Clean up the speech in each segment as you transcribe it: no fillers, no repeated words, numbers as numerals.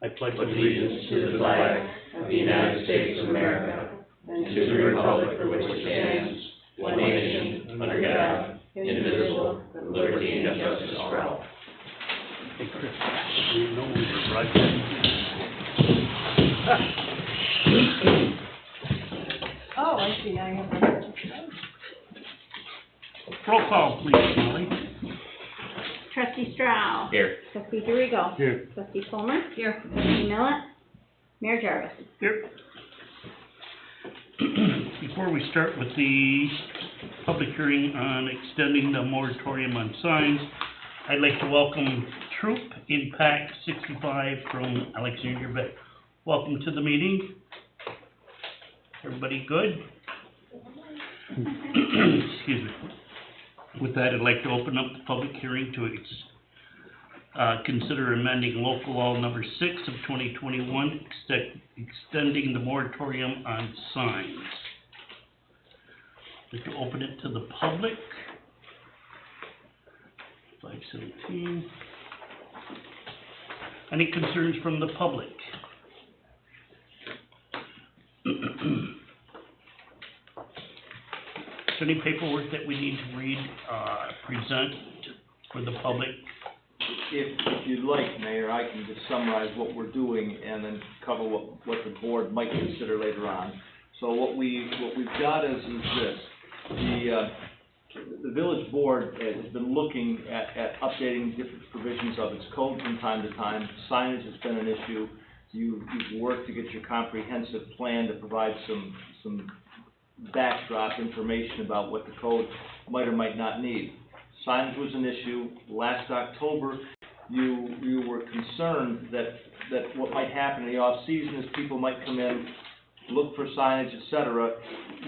I pledge allegiance to the flag of the United States of America and to the republic for which it stands, one nation, under God, indivisible, with liberty and justice for all. Hey Chris, you know we were right. Oh, I see, I have a... Roll call, please, Molly. Trustee Strauss. Here. Trustee Dorigo. Here. Trustee Fulmer. Here. Trustee Millet. Mayor Jarvis. Here. Before we start with the public hearing on extending the moratorium on signs, I'd like to welcome Troop Impact 65 from Alexandria Bay. Welcome to the meeting. Everybody good? Excuse me. With that, I'd like to open up the public hearing to consider amending local law number 6 of 2021, extending the moratorium on signs. I'd like to open it to the public. 517. Any concerns from the public? Any paperwork that we need to read, present for the public? If you'd like, Mayor, I can just summarize what we're doing and then cover what the board might consider later on. So what we've got is this. The village board has been looking at updating different provisions of its code from time to time. Signage has been an issue. You've worked to get your comprehensive plan to provide some backdrop information about what the code might or might not need. Signage was an issue. Last October, you were concerned that what might happen in the off-season is people might come in, look for signage, etc.,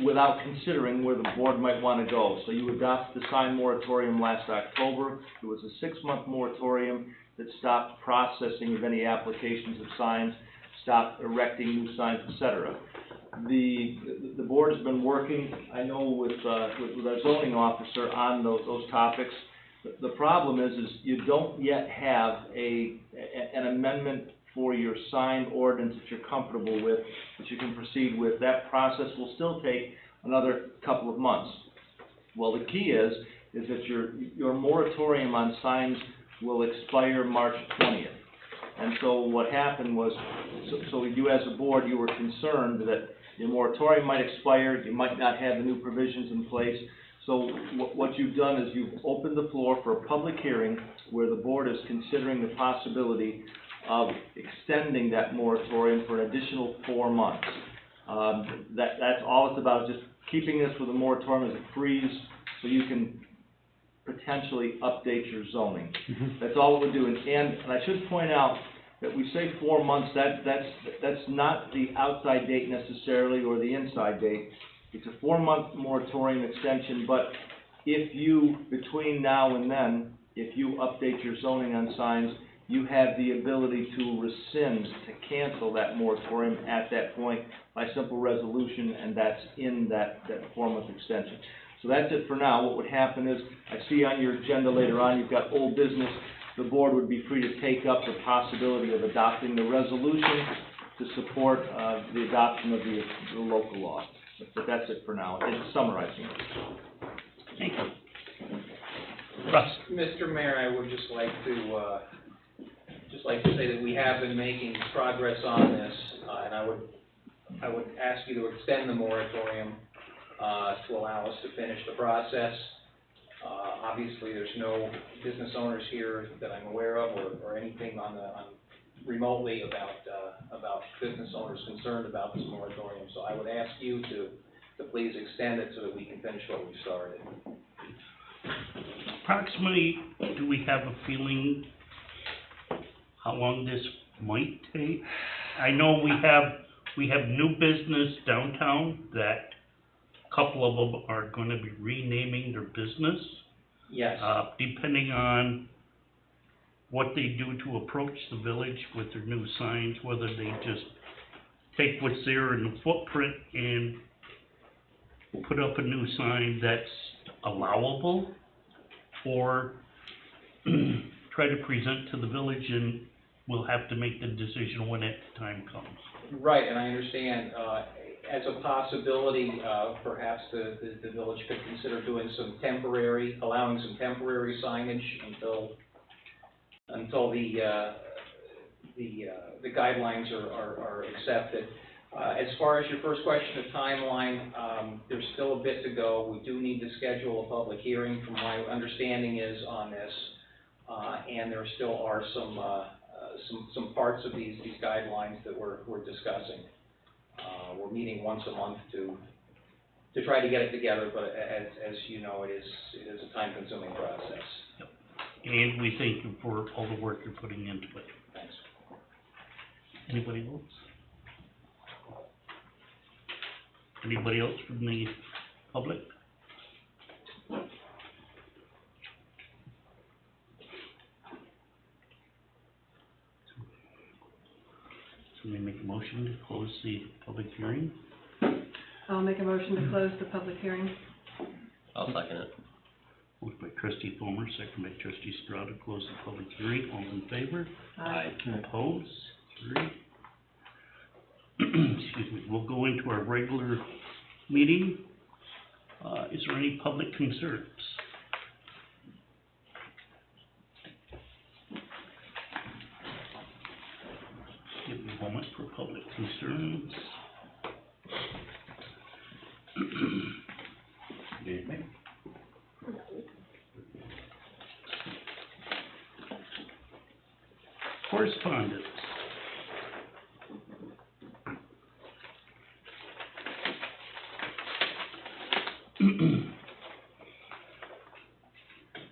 without considering where the board might want to go. So you adopted the sign moratorium last October. It was a 6-month moratorium that stopped processing of any applications of signs, stopped erecting new signs, etc. The board has been working, I know, with our zoning officer on those topics. The problem is you don't yet have an amendment for your sign ordinance that you're comfortable with, that you can proceed with. That process will still take another couple of months. Well, the key is that your moratorium on signs will expire March 20th. And so what happened was, so you as a board, you were concerned that your moratorium might expire, you might not have the new provisions in place. So what you've done is you've opened the floor for a public hearing where the board is considering the possibility of extending that moratorium for an additional 4 months. That's all it's about, just keeping this with a moratorium as a freeze so you can potentially update your zoning. That's all we're doing. And I should point out that we say 4 months, that's not the outside date necessarily or the inside date. It's a 4-month moratorium extension, but if you, between now and then, if you update your zoning on signs, you have the ability to rescind, to cancel that moratorium at that point by simple resolution, and that's in that 4-month extension. So that's it for now. What would happen is, I see on your agenda later on, you've got old business. The board would be free to take up the possibility of adopting the resolution to support the adoption of the local law. But that's it for now. It's summarizing it. Thank you. Russ. Mr. Mayor, I would just like to say that we have been making progress on this, and I would ask you to extend the moratorium to allow us to finish the process. Obviously, there's no business owners here that I'm aware of, or anything on remotely about business owners concerned about this moratorium. So I would ask you to please extend it so that we can finish what we started. Approximately, do we have a feeling how long this might take? I know we have new business downtown that a couple of them are going to be renaming their business. Yes. Depending on what they do to approach the village with their new signs, whether they just take what's there in the footprint and put up a new sign that's allowable, or try to present to the village and we'll have to make the decision when that time comes. Right, and I understand, as a possibility, perhaps the village could consider doing some temporary, allowing some temporary signage until the guidelines are accepted. As far as your first question of timeline, there's still a bit to go. We do need to schedule a public hearing, from my understanding is, on this. And there still are some parts of these guidelines that we're discussing. We're meeting once a month to try to get it together, but as you know, it is a time-consuming process. Yep. And we thank you for all the work you're putting into it. Thanks. Anybody else? Anybody else from the public? So we make a motion to close the public hearing. I'll make a motion to close the public hearing. I'll second it. Moved by trustee Fulmer, second by trustee Stroud to close the public hearing. All in favor? Opposed? 3. Excuse me. We'll go into our regular meeting. Is there any public concerns? Give me a moment for public concerns. Anything? Correspondence.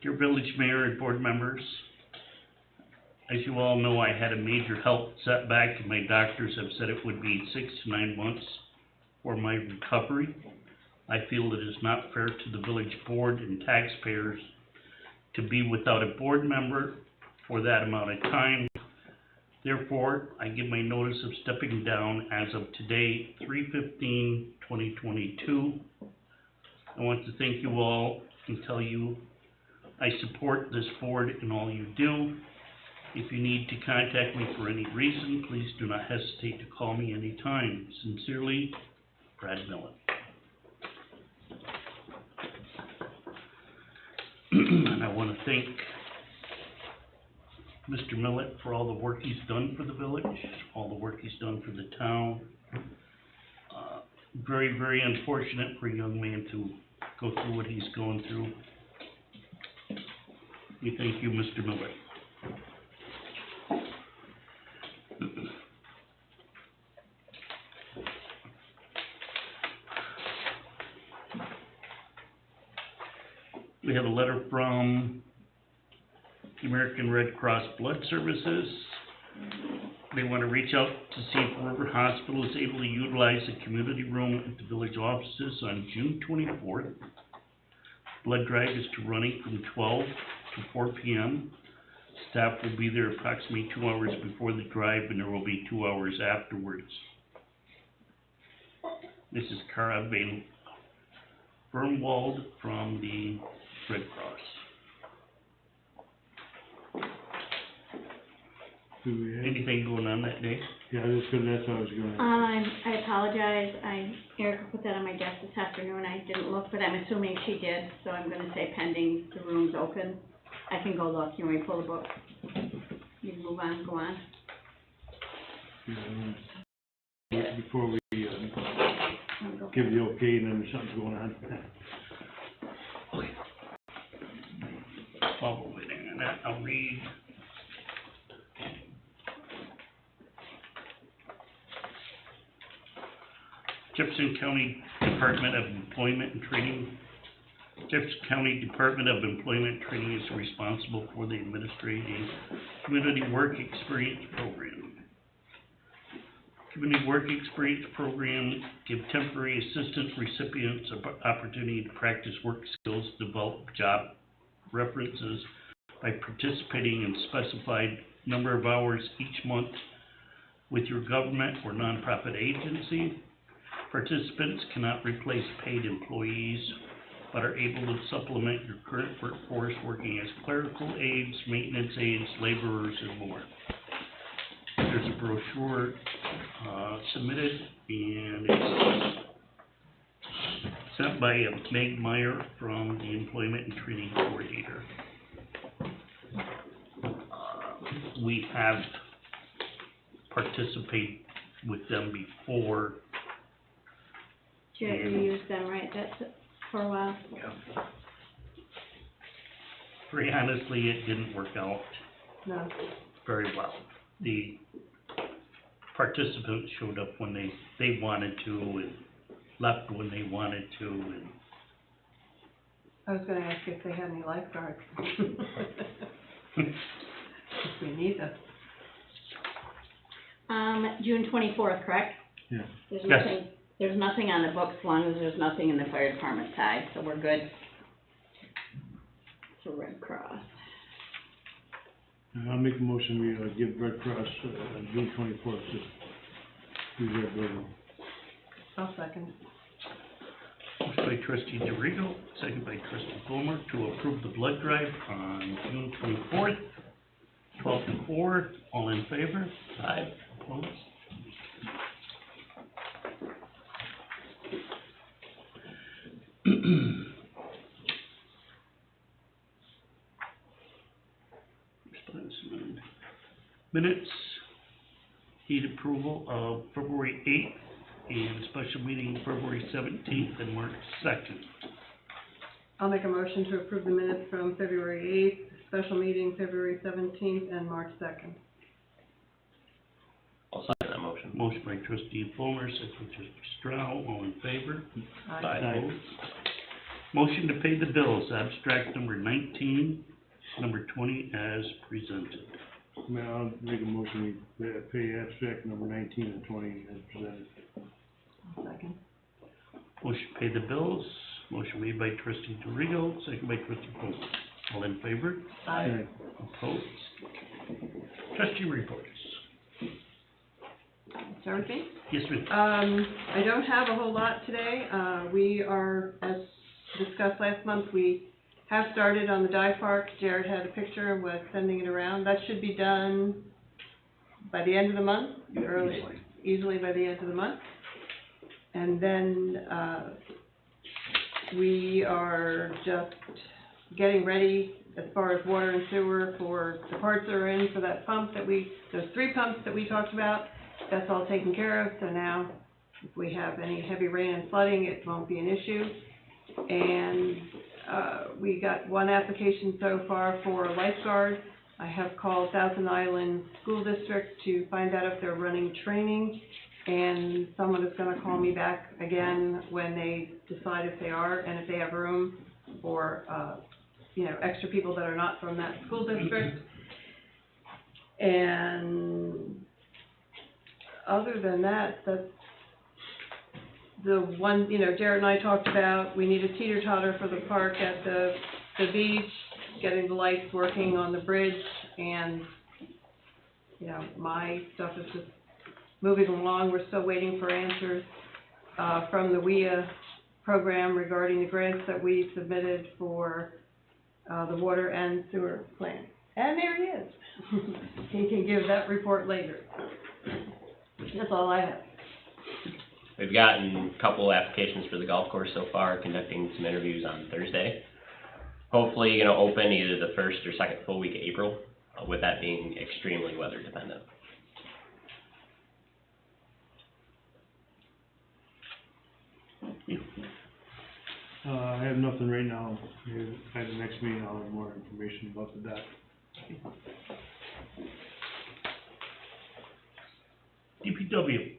Dear village mayor and board members, as you all know, I had a major health setback, and my doctors have said it would be 6 to 9 months for my recovery. I feel it is not fair to the village board and taxpayers to be without a board member for that amount of time. Therefore, I give my notice of stepping down as of today, 3/15/2022. I want to thank you all and tell you I support this board in all you do. If you need to contact me for any reason, please do not hesitate to call me anytime. Sincerely, Brad Millen. And I want to thank Mr. Millett for all the work he's done for the village, all the work he's done for the town. Very, very unfortunate for a young man to go through what he's going through. We thank you, Mr. Millett. We have a letter from the American Red Cross Blood Services. They want to reach out to see if River Hospital is able to utilize the community room at the village offices on June 24th. Blood drive is to running from 12 to 4 p.m. Staff will be there approximately 2 hours before the drive, and there will be 2 hours afterwards. This is Cara Van Bernwald from the Red Cross. Anything going on that day? Yeah, that's what I was gonna. I apologize, Erica put that on my desk this afternoon, I didn't look, but I'm assuming she did, so I'm gonna say pending the room's open. I can go look, you want me to pull the book? You can move on, go on. Before we, give the okay, and then there's something going on. Okay. While we're waiting on that, I'll read. Jefferson County Department of Employment and Training. Jefferson County Department of Employment and Training is responsible for the administrating Community Work Experience Program. Community Work Experience Program give temporary assistance recipients an opportunity to practice work skills, develop job references by participating in specified number of hours each month with your government or nonprofit agency. Participants cannot replace paid employees, but are able to supplement your current workforce working as clerical aides, maintenance aides, laborers, and more. there's a brochure, submitted, and it's sent by Meg Meyer from the Employment and Training Coordinator. We have participated with them before. Jared, you used them, right, that's for a while? Very honestly, it didn't work out No. very well. The participants showed up when they wanted to and left when they wanted to, and I was gonna ask if they had any lifeguards. We need them. June 24th, correct? Yeah. There's Yes. nothing on the books, as long as there's nothing in the fire department side, so we're good. For Red Cross. I'll make a motion, we, give Red Cross, on June 24th, to do their building. I'll second. motion by trustee DeRigo, second by trustee Boomer, to approve the blood drive on June 24th, 12 to 4. All in favor? Aye. Opposed? Minutes, need approval of February 8th and special meeting February 17th and March 2nd. I'll make a motion to approve the minutes from February 8th, special meeting February 17th, and March 2nd. I'll second that motion. Motion by trustee Fulmer, second by trustee Strau, all in favor? Aye. Opposed? Motion to pay the bills, abstract number 19, number 20 as presented. I'll make a motion, we pay abstract number 19 and 20 as presented. I'll second. Motion to pay the bills, motion made by trustee DeRigo, second by trustee Fulmer. All in favor? Aye. Opposed? Trustee reports. Start with me? Yes, ma'am. I don't have a whole lot today. We are, as discussed last month, we have started on the dive park. Jared had a picture and was sending it around. That should be done by the end of the month, easily by the end of the month. And then, we are just getting ready as far as water and sewer for the parts that are in for that pump that those 3 pumps that we talked about. That's all taken care of, so now if we have any heavy rain and flooding, it won't be an issue. And we got 1 application so far for a lifeguard. I have called Thousand Island School District to find out if they're running training, and someone is gonna call me back again when they decide if they are, and if they have room for, extra people that are not from that school district. And other than that, that's the one, Jared and I talked about, we need a teeter-totter for the park at the beach, getting the lights working on the bridge, and, my stuff is just moving along. We're still waiting for answers, from the WIA program regarding the grants that we submitted for, the water and sewer plant. And there he is. He can give that report later. That's all I have. We've gotten a couple applications for the golf course so far, conducting some interviews on Thursday. Hopefully, open either the first or second full week of April, with that being extremely weather dependent. I have nothing right now. At the next meeting, I'll have more information about the dock. DPW. You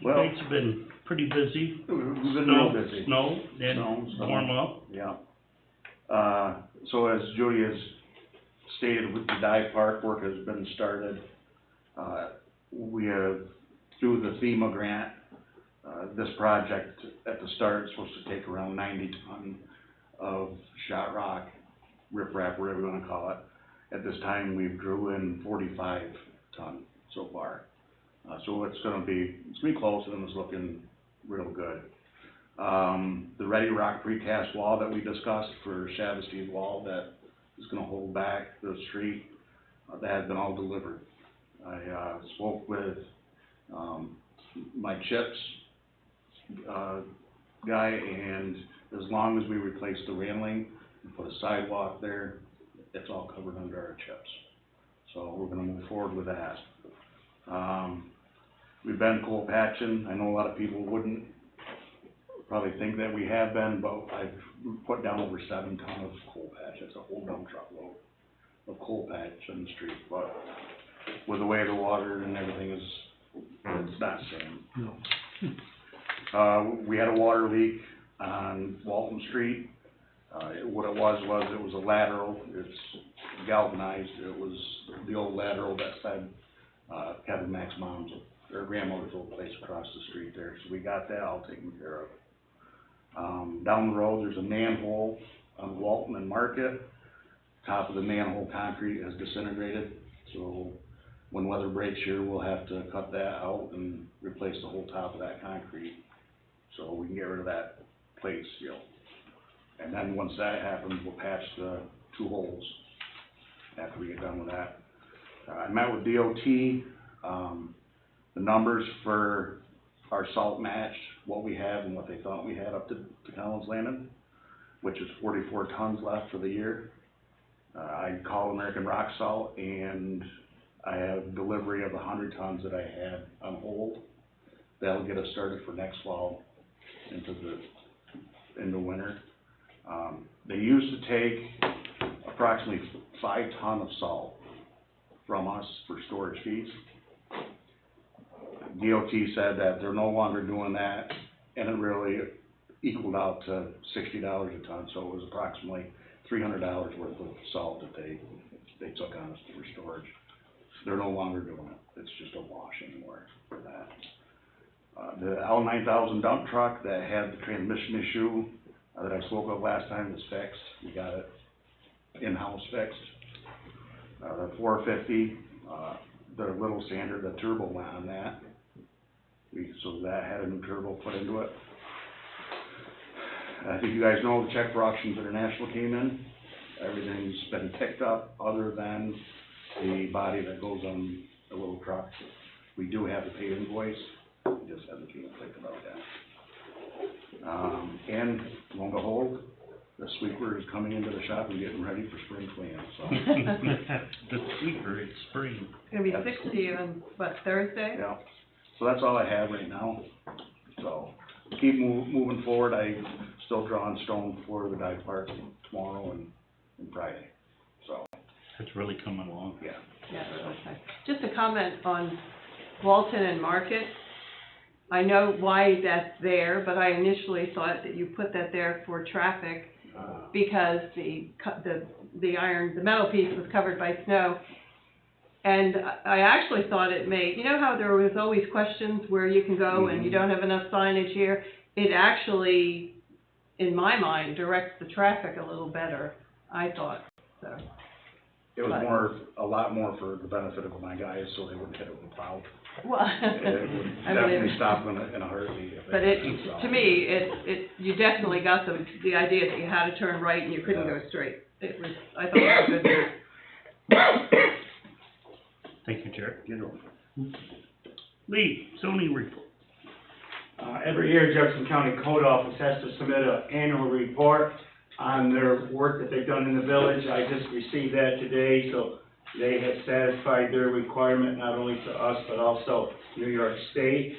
Well- guys have been pretty busy. We've been real busy. Snow, then Snow. warm up. Yeah. So as Judy has stated, with the dive park, work has been started. We have, through the FEMA grant, this project at the start is supposed to take around 90 ton of shot rock, riprap, whatever you wanna call it. At this time, we've drew in 45 ton so far. So it's gonna be close, and it's looking real good. The Ready Rock precast wall that we discussed for Shavisty's wall that is gonna hold back the street, that has been all delivered. I, spoke with, my chips, guy, and as long as we replace the railing and put a sidewalk there, it's all covered under our chips. So we're gonna move forward with that. We've been coal patching. I know a lot of people wouldn't probably think that we have been, but I've put down over 7 tons of coal patch. It's a whole dump truck load of coal patch in the street, but with the way the water and everything is, it's not same. No. We had a water leak on Walton Street. What it was a lateral. It's galvanized. It was the old lateral that fed, Kevin Mack's mom's, or grandmother's old place across the street there. So we got that all taken care of. Down the road, there's a manhole on Walton and Market. Top of the manhole concrete has disintegrated. So when weather breaks here, we'll have to cut that out and replace the whole top of that concrete, so we can get rid of that plate seal. And then once that happens, we'll patch the 2 holes after we get done with that. I met with DOT. The numbers for our salt matched what we had and what they thought we had up to Collins Landing, which is 44 tons left for the year. I called American Rock Salt, and I have delivery of the 100 tons that I had on hold. That'll get us started for next fall into winter. They used to take approximately 5 tons of salt from us for storage fees. DOT said that they're no longer doing that, and it really equaled out to $60 a ton, so it was approximately $300 worth of salt that they took on us for storage. They're no longer doing it. It's just a wash anymore for that. The L9000 dump truck that had the transmission issue that I spoke of last time is fixed. We got it in-house fixed. The 450, the little sander, the turbo went on that. So that had a new turbo put into it. I think you guys know the check for Auctions International came in. Everything's been picked up other than the body that goes on the little truck. We do have the paid invoice, we just haven't been picked about that. And lo and behold, the sweeper is coming into the shop and getting ready for spring cleanup, so. The sweeper, it's spring. It's gonna be 60 on, what, Thursday? Yeah, so that's all I have right now. So keep moving forward. I still drawing stone for the dive park tomorrow and Friday, so. It's really coming along. Yeah. Yeah, really nice. Just a comment on Walton and Market. I know why that's there, but I initially thought that you put that there for traffic because the metal piece was covered by snow. And I actually thought it made, you know how there was always questions where you can go and you don't have enough signage here? It actually, in my mind, directs the traffic a little better, I thought, so. It was a lot more for the benefit of my guys, so they wouldn't hit it with the plow. Well, It would definitely stop them in a heartbeat. but to me, you definitely got the idea that you had to turn right and you couldn't go straight. It was, I thought it was good. Thank you, Jared. Lee, zoning report. Every year, Jefferson County Code Office has to submit an annual report on their work that they've done in the village. I just received that today, so they have satisfied their requirement, not only to us, but also New York State.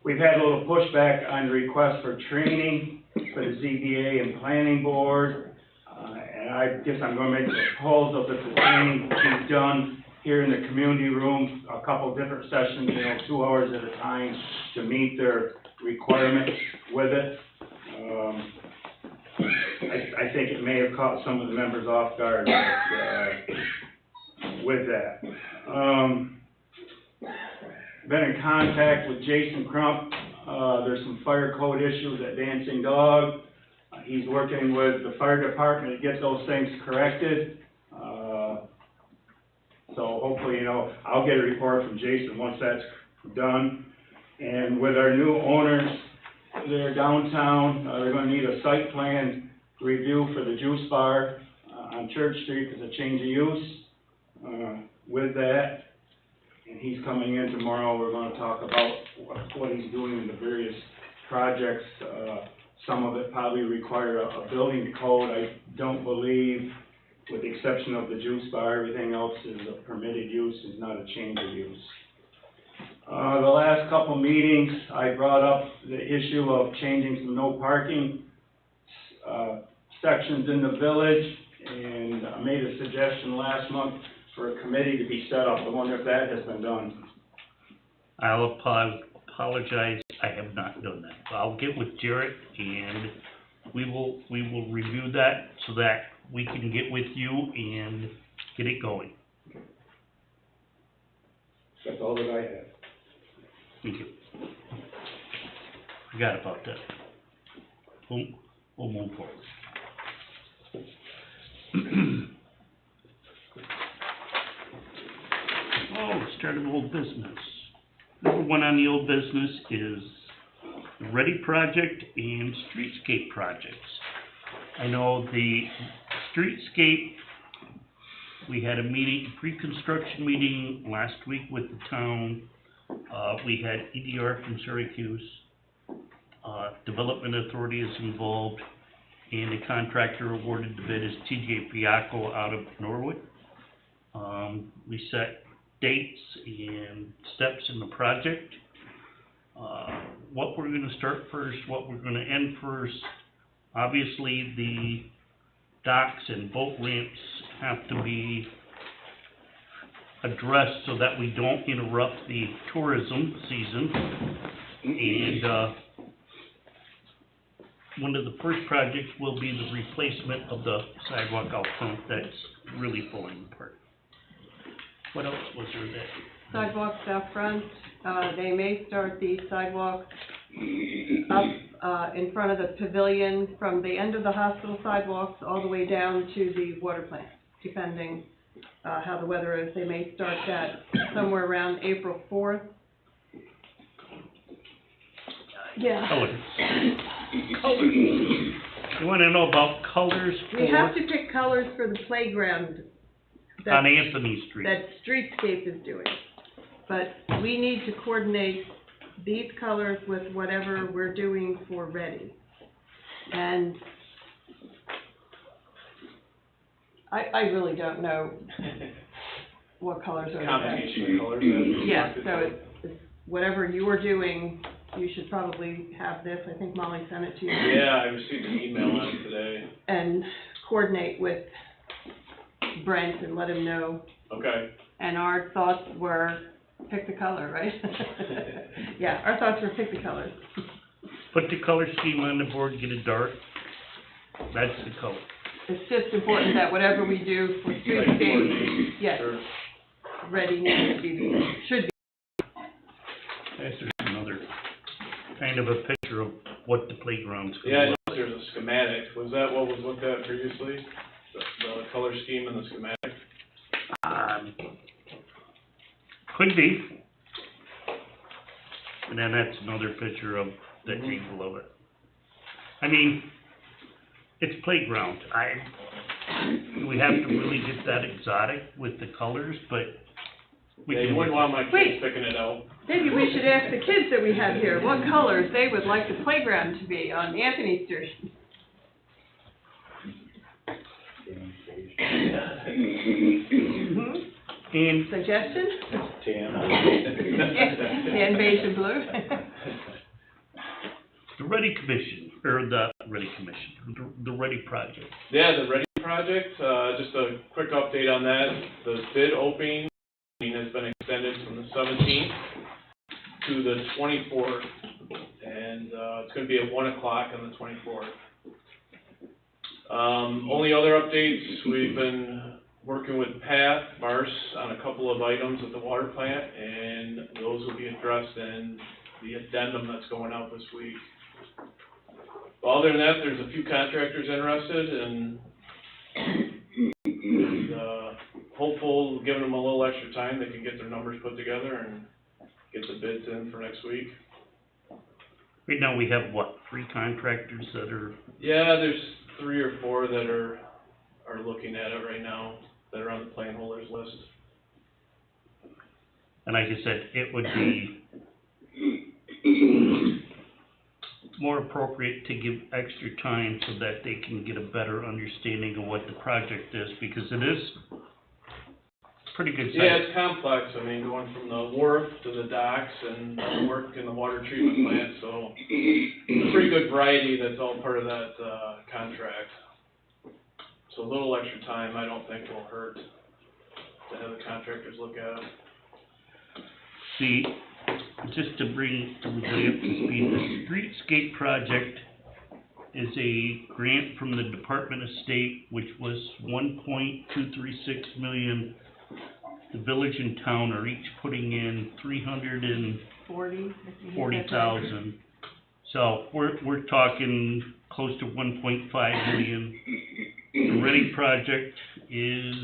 We've had a little pushback on the request for training for the ZBA and Planning Board. And I guess I'm going to make a proposal that the training be done here in the community room, a couple different sessions, 2 hours at a time to meet their requirements with it. I think it may have caught some of the members off guard with that. Been in contact with Jason Crump. There's some fire code issues at Dancing Dog. He's working with the fire department to get those things corrected. So hopefully, I'll get a report from Jason once that's done. And with our new owners, they're downtown, they're gonna need a site plan review for the juice bar on Church Street as a change of use. with that, and he's coming in tomorrow. We're gonna talk about what he's doing in the various projects. Some of it probably require a building code. I don't believe, with the exception of the juice bar, everything else is a permitted use, is not a change of use. The last couple meetings, I brought up the issue of changing some no parking, sections in the village, and I made a suggestion last month for a committee to be set up. I wonder if that has been done. I'll apologize, I have not done that. I'll get with Jarrett and we will review that so that we can get with you and get it going. That's all that I have. Thank you. Forgot about that. We'll move forward. Oh, start of old business. Number one on the old business is the Ready Project and Streetscape projects. I know the Streetscape, we had a meeting, pre-construction meeting last week with the town. We had EDR from Syracuse, Development Authority is involved, and the contractor awarded the bid is TJ Fiacco out of Norwood. We set dates and steps in the project. What we're gonna start first, what we're gonna end first. Obviously, the docks and boat ramps have to be addressed so that we don't interrupt the tourism season. And, one of the first projects will be the replacement of the sidewalk out front that's really falling apart. What else was there that? Sidewalks out front, they may start the sidewalk up, in front of the pavilion from the end of the hospital sidewalks all the way down to the water plant, depending, how the weather is. They may start that somewhere around April 4th. Yeah. Colors. Colors. You wanna know about colors We have for, to pick colors for the playground on that, Anthony Street? that Streetscape is doing. But we need to coordinate these colors with whatever we're doing for Ready. And I really don't know what colors are the best. Combination of colors. Yeah, so it's whatever you're doing, you should probably have this. I think Molly sent it to you. Yeah, I received an email on it today. And coordinate with Brent and let him know. Okay. And our thoughts were, pick the color, right? Yeah, our thoughts were pick the colors. Put the color scheme on the board, get it dark. That's the color. It's just important that whatever we do for streetscape, yes, Sure. Ready needs to be, should be. There's another kind of a picture of what the playground's Yeah, I gonna look. noticed there's a schematic. Was that what was looked at previously? The color scheme and the schematic? Could be. And then that's another picture of the angle of it. I mean, it's playground. We have to really get that exotic with the colors, but we Yeah, can you wouldn't work. want my Wait. kids picking it out. Maybe we should ask the kids that we have here what colors they would like the playground to be on Anthony Street. Mhm. And Suggestion? Tan. Tan, beige, and blue. the Ready Commission, or the Ready Commission, the Ready Project. Yeah, the Ready Project, just a quick update on that. The bid opening has been extended from the 17th to the 24th. And, it's gonna be at 1 o'clock on the 24th. Only other updates, we've been working with Pat Marsh on a couple of items at the water plant, and those will be addressed in the addendum that's going out this week. Other than that, there's a few contractors interested, and hopeful, giving them a little extra time, they can get their numbers put together and get the bids in for next week. Right now, we have, what, 3 contractors that are, Yeah, there's 3 or 4 that are looking at it right now. that are on the plan holders list. And like I said, it would be more appropriate to give extra time so that they can get a better understanding of what the project is, because it is pretty good size. Yeah, it's complex, I mean, going from the wharf to the docks and work in the water treatment plant, so it's a pretty good variety that's all part of that, contract. So a little extra time, I don't think will hurt to have the contractors look at it. See, just to bring everybody up to speed, the streetscape project is a grant from the Department of State, which was 1.236 million. The village and town are each putting in 340,000. So we're talking close to 1.5 million. The Ready project is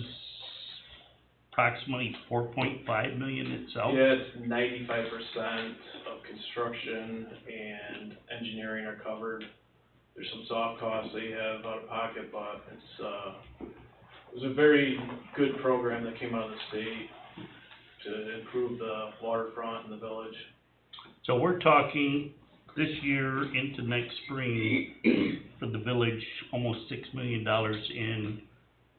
approximately 4.5 million itself. Yeah, it's 95% of construction and engineering are covered. There's some soft costs that you have out of pocket, but it was a very good program that came out of the state to improve the waterfront in the village. So we're talking this year into next spring for the village, almost $6 million in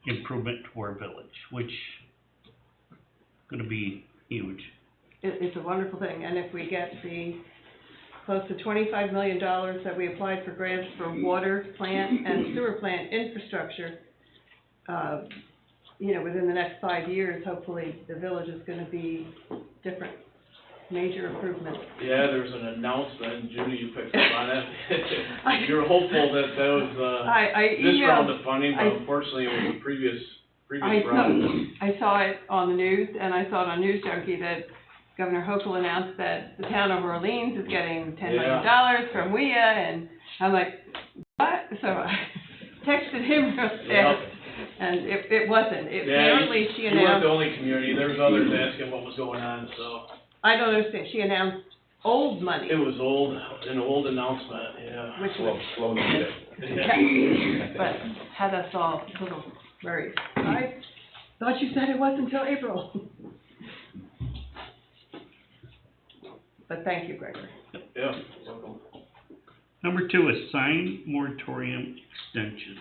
improvement to our village, which gonna be huge. It's a wonderful thing, and if we get the close to $25 million that we applied for grants for water plant and sewer plant infrastructure, you know, within the next 5 years, hopefully the village is gonna be different, major improvements. Yeah, there was an announcement, and Judy, you picked up on it. You were hopeful that was, I this emailed- round of funding, but unfortunately it was the previous round. I saw it on the news, and I saw it on News Junkie that Governor Hochul announced that the town of Orleans is getting $10 million from WIA, and I'm like, what? So I texted him real fast, and it wasn't. Apparently she You weren't announced, the only community, there was others asking what was going on, so. I don't understand, she announced old money, It was an old announcement, yeah. which was, Slow news. but had us all a little worried. I thought you said it wasn't until April. But thank you, Gregory. Yeah, welcome. Number 2 is sign moratorium extension.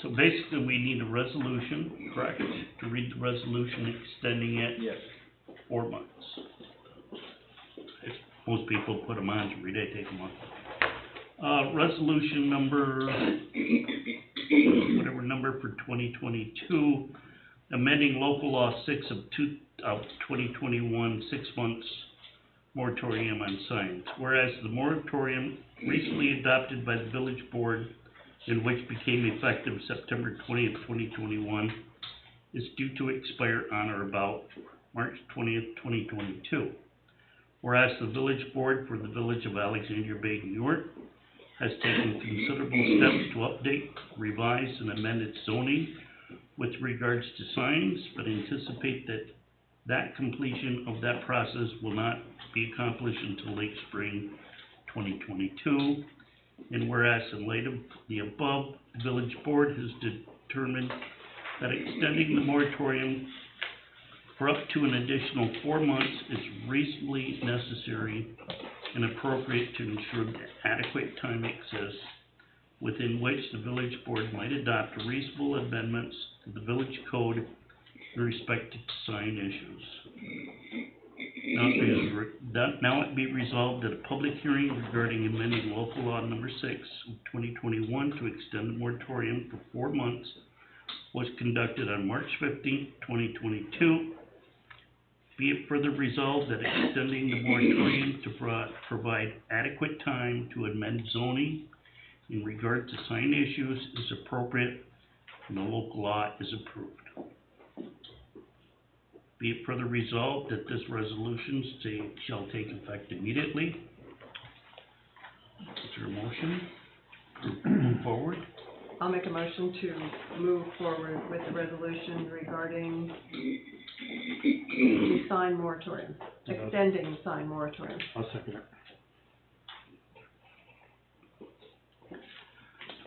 So basically, we need a resolution, correct, to read the resolution extending it Yes. 4 months. If most people put them on to read it, take them off. Resolution number, whatever number for 2022, amending local law 6 of 2021, 6 months moratorium on signs. Whereas the moratorium recently adopted by the village board, and which became effective September 20th, 2021, is due to expire on or about March 20th, 2022. Whereas the village board for the village of Alexandria Bay, New York, has taken considerable steps to update, revise, and amend its zoning with regards to signs, but anticipate that completion of that process will not be accomplished until late spring 2022. And whereas in light of the above, the village board has determined that extending the moratorium for up to an additional 4 months is reasonably necessary and appropriate to ensure that adequate time exists within which the village board might adopt reasonable amendments to the village code in respect to sign issues. Now it be resolved that a public hearing regarding amending local law number 6 of 2021 to extend the moratorium for 4 months was conducted on March 15th, 2022. Be it further resolved that extending the moratorium to provide adequate time to amend zoning in regard to sign issues is appropriate and the local law is approved. Be it further resolved that this resolution shall take effect immediately. Is there a motion to move forward? I'll make a motion to move forward with the resolution regarding the sign moratorium, extending the sign moratorium. I'll second it.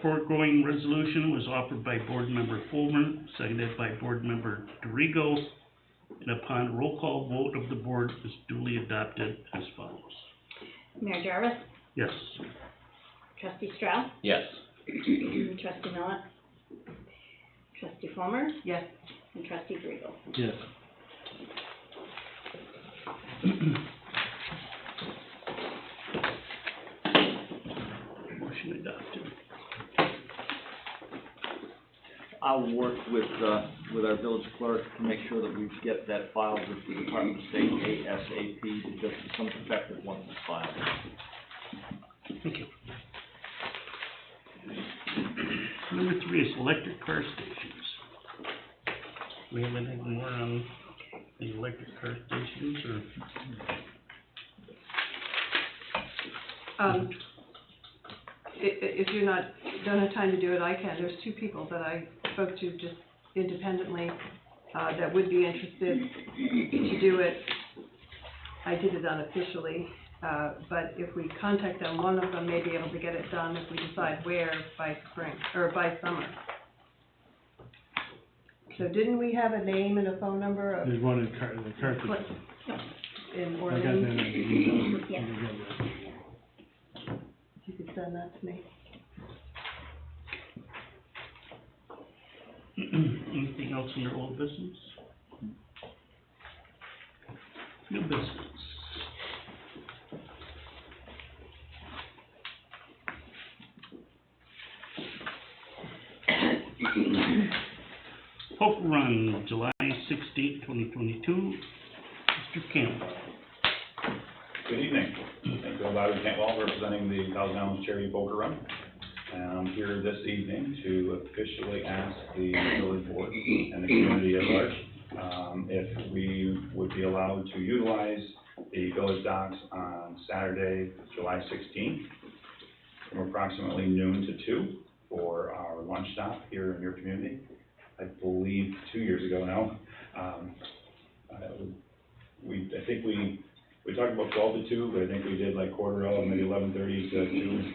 foregoing resolution was offered by Board Member Fulmer, seconded by Board Member DeRigo, and upon roll call vote of the board is duly adopted as follows. Mayor Jarvis, Yes. trustee Strauss, Yes. trustee Millet, trustee Fulmer, Yes. and trustee DeRigo. Yes. Motion adopted. I'll work with our village clerk to make sure that we get that filed with the Department of State ASAP, to just become effective once it's filed. Thank you. Number 3 is electric car stations. We have anything more on the electric car stations, or? If you're not, don't have time to do it, I can. There's 2 people that I spoke to just independently, that would be interested to do it. I did it unofficially, but if we contact them, one of them may be able to get it done if we decide where by spring, or by summer. So didn't we have a name and a phone number of There's one in Carthage. in I got that Orleans? in the email. Yeah. If you could send that to me. Anything else in your old business? New business. Poke Run, July 16th, 2022. Mr. Campbell. Good evening. I'm Bill Bobby Cantwell, representing the Thousand Islands Charity Poker Run. And I'm here this evening to officially ask the village board and the community at large if we would be allowed to utilize the village docks on Saturday, July 16th, from approximately noon to 2 for our lunch stop here in your community. I believe 2 years ago now, I think we talked about 12 to 2, but I think we did like quarter of, maybe 11:30 to 2.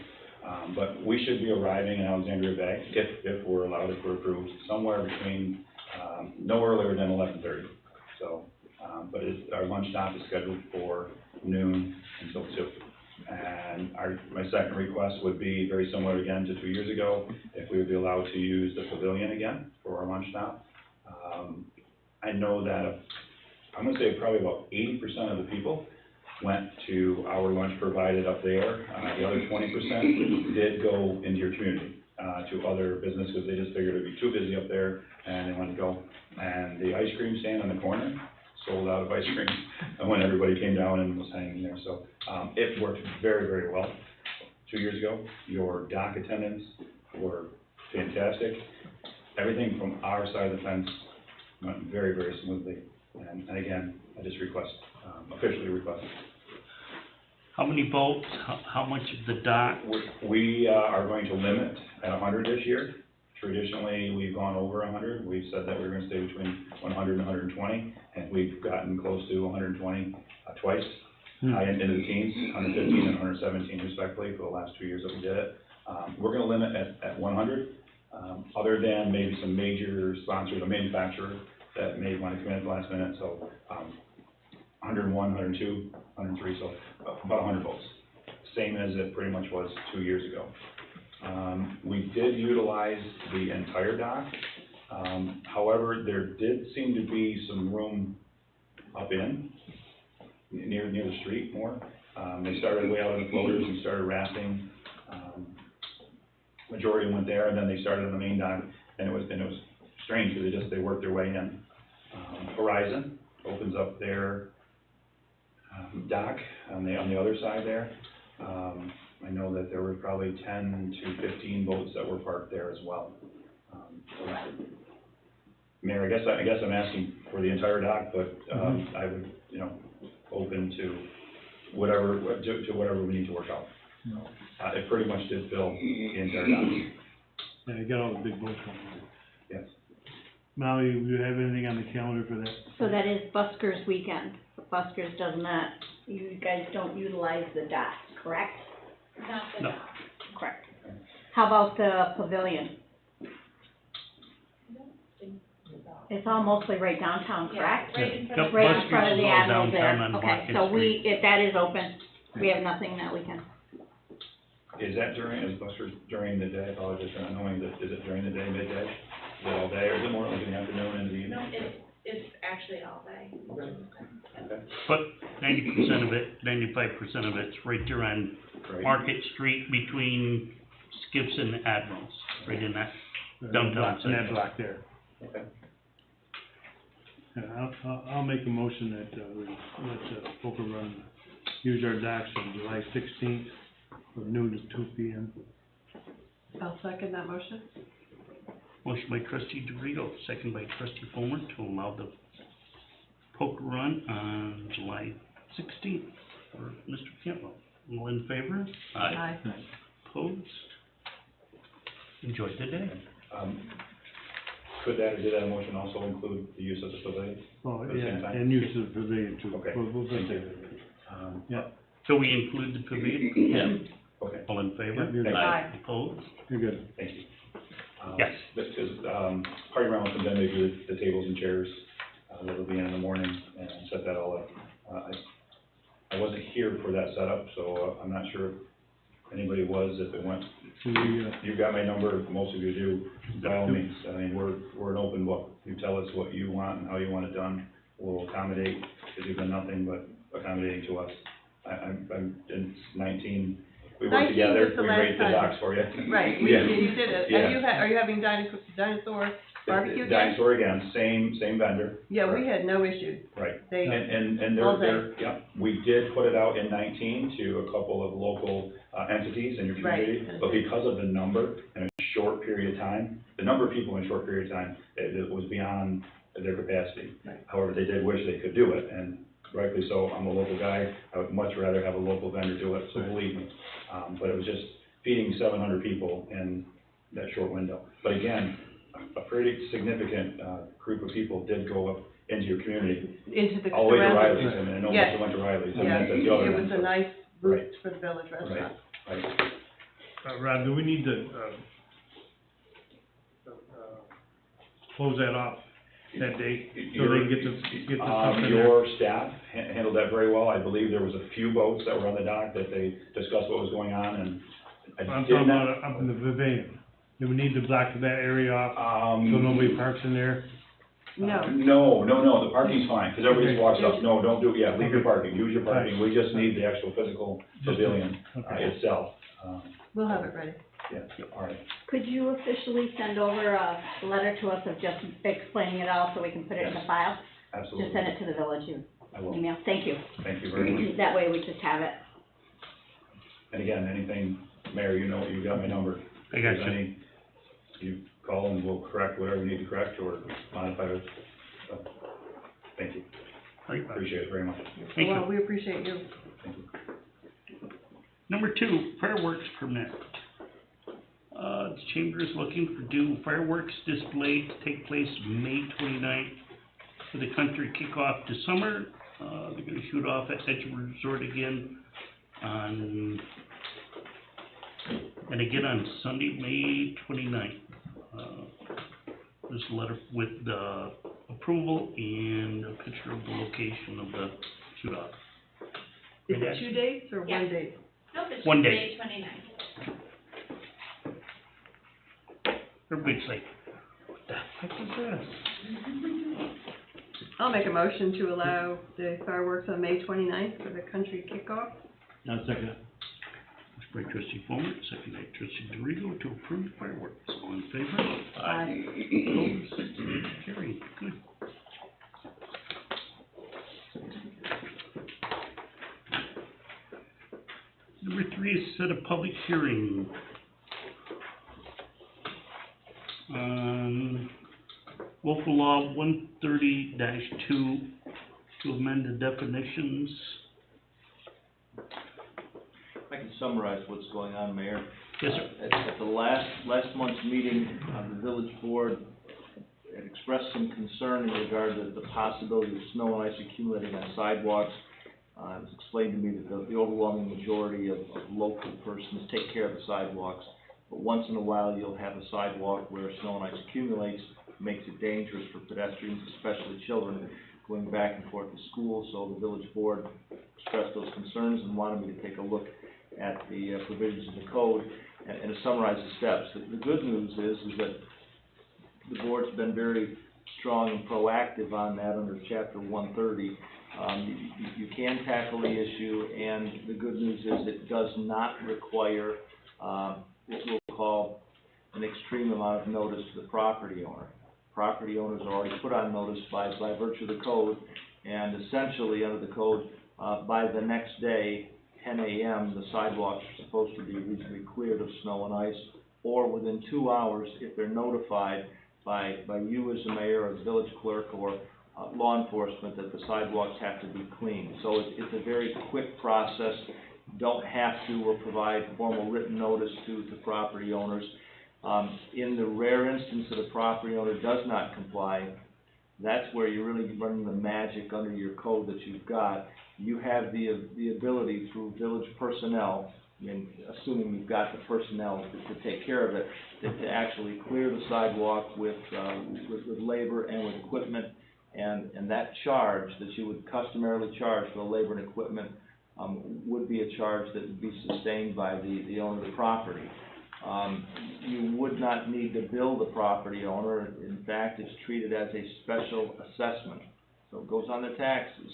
But we should be arriving in Alexandria Bay, if we're allowed, if we're approved, somewhere between, no earlier than 11:30. So, but our lunch stop is scheduled for noon until 2. And my second request would be very similar again to 2 years ago, if we would be allowed to use the pavilion again for our lunch stop. I know that, I'm gonna say probably about 80% of the people went to our lunch provided up there. The other 20% did go into your community, to other businesses, because they just figured it'd be too busy up there, and they wanted to go. And the ice cream stand on the corner sold out of ice cream, and when everybody came down and was hanging there, so, it worked very, very well. 2 years ago, your dock attendants were fantastic. Everything from our side of the fence went very, very smoothly. And again, I just officially request. How many boats, how much of the dock? We are going to limit at 100 this year. Traditionally, we've gone over 100. We've said that we're gonna stay between 100 and 120, and we've gotten close to 120 twice. Into the teens, 115 and 117 respectively for the last 2 years that we did it. We're gonna limit at 100, other than maybe some major sponsors, a manufacturer that may want to come in at the last minute, so, 101, 102, 103, so about 100 boats. Same as it pretty much was 2 years ago. We did utilize the entire dock. However, there did seem to be some room up near the street more. They started way out on the floaters and started rafting. Majority went there, and then they started on the main dock, and it was strange, because they worked their way in. Horizon opens up their dock on the other side there. I know that there were probably 10 to 15 boats that were parked there as well. Mayor, I guess I'm asking for the entire dock, but I would, open to whatever we need to work out. It pretty much did fill the entire dock. Yeah, you got all the big boats coming. Yes. Molly, do you have anything on the calendar for that? So that is Buskers weekend. Buskers does not, you guys don't utilize the docks, correct? No. Correct. How about the pavilion? It's all mostly right downtown, correct? Yep, Right in Buster's front of is the all Admiral downtown there. on Okay, Market so Street. if that is open, we have nothing that weekend. Is that during, is Buster's during the day? I apologize for not knowing that. Is it during the day, midday? Is it all day, or is it more like in the afternoon and the evening? No, it's actually all day. Okay, But 90% of it, 95% of it's right there on great. Market Street between Skips and Admirals, right in that downtown In that section. block there. Okay. Yeah, I'll make a motion that, we let, Poker Run use our docks on July 16th from noon to 2 p.m. I'll second that motion. Motion by trustee DeRigo, second by trustee Fulmer to allow the poker run on July 16th for Mr. Cantwell. All in favor? Aye. Opposed? Enjoy the day. Could that, or did that motion also include the use of the pavilion? Oh, At the same yeah, time? and use of the pavilion too. Okay. We'll put Thank that you. in. Yeah, So we include the pavilion? Yeah. Okay, All in favor? Yeah, you're good. Aye. Opposed? You're good. thank you. Yes. Because, Party Round will then maybe the tables and chairs, that'll be in the morning and set that all up. I wasn't here for that setup, so I'm not sure if anybody was, if it went. So we, You've got my number, most of you do, by all means, I mean, we're an open book. You tell us what you want and how you want it done, we'll accommodate, because you've done nothing but accommodating to us. I'm in 19, we worked 19 together, was the we last raised the time. docks for you. Right, Yeah. you did it. Yeah. Are you having dinosaur barbecue again? Dinosaur again, same vendor. Yeah, we had no issues. Right, They, and all they're, yeah, we did put it out in 19 to a couple of local entities in your community, Right. but because of the number in a short period of time, the number of people in a short period of time, it was beyond their capacity. Right. However, they did wish they could do it, and rightly so, I'm a local guy, I would much rather have a local vendor do it, so believe me. But it was just feeding 700 people in that short window. But again, a pretty significant group of people did go up into your community, into the all the way to surrounding. Riley's, and I know Yes. most went to Riley's, and Yeah, that's the other it one, was a so- nice Right. boost for the village restaurant. Right. Rob, do we need to, close that off that day, so they can get the stuff in there? Your staff handled that very well. I believe there was a few boats that were on the dock that they discussed what was going on, and I I'm did talking not. about up in the pavilion. Do we need to block that area off, so nobody parks in there? No, No, the parking's fine, because everybody just walks up, Okay. no, don't do, yeah, leave your parking, use your parking, we just need the actual physical Just- pavilion Okay. itself. we'll have it ready. Yeah, all right, Could you officially send over a letter to us of just explaining it all so we can put it in the Yes. file? absolutely. Just send it to the village I will, email. Thank you. thank you very much. That way we just have it. And again, anything, Mayor, you know, you got my number. I got If there's any, you call and we'll correct whatever you need to correct or modify it. So, thank you, Right. appreciate it very much. Thank Well, you. we appreciate you. Thank you. Number 2, fireworks permit. The chamber is looking for do fireworks display to take place May 29th for the country kickoff to summer. They're gonna shoot off at Edgewood Resort again on, and again on Sunday, May 29th. There's a letter with the approval and a picture of the location of the shoot off. Is it 2 days or Yeah. 1 day? Nope, it's One day. May 29th. Everybody's like, what the heck is this? I'll make a motion to allow the fireworks on May 29th for the country kickoff. I'll second it. Motion by trustee Fulmer, second by trustee DeRigo to approve fireworks. All in favor? Aye. Opposed? Carried. Good. Number 3 is set a public hearing on local law 130-2 to amend the definitions. I can summarize what's going on, Mayor. Yes, sir. At the last month's meeting, the village board had expressed some concern in regard to the possibility of snow and ice accumulating on sidewalks. It was explained to me that the overwhelming majority of local persons take care of the sidewalks. but once in a while, you'll have a sidewalk where snow and ice accumulates, makes it dangerous for pedestrians, especially children, going back and forth to school. So the village board expressed those concerns and wanted me to take a look at the provisions of the code and to summarize the steps. The good news is that the board's been very strong and proactive on that under Chapter 130. You can tackle the issue, and the good news is it does not require what we'll call an extreme amount of notice to the property owner. Property owners are already put on notice by virtue of the code, and essentially under the code, by the next day, 10 a.m., the sidewalks are supposed to be reasonably cleared of snow and ice, or within 2 hours if they're notified by you as the mayor or the village clerk or law enforcement that the sidewalks have to be cleaned. So it's a very quick process. Don't have to provide formal written notice to property owners. In the rare instance that a property owner does not comply, that's where you're really running the magic under your code that you've got. You have the ability through village personnel, and assuming you've got the personnel to take care of it, to actually clear the sidewalk with labor and with equipment, and that charge that you would customarily charge for the labor and equipment would be a charge that would be sustained by the owner of the property. You would not need to bill the property owner. In fact, it's treated as a special assessment, so it goes on their taxes.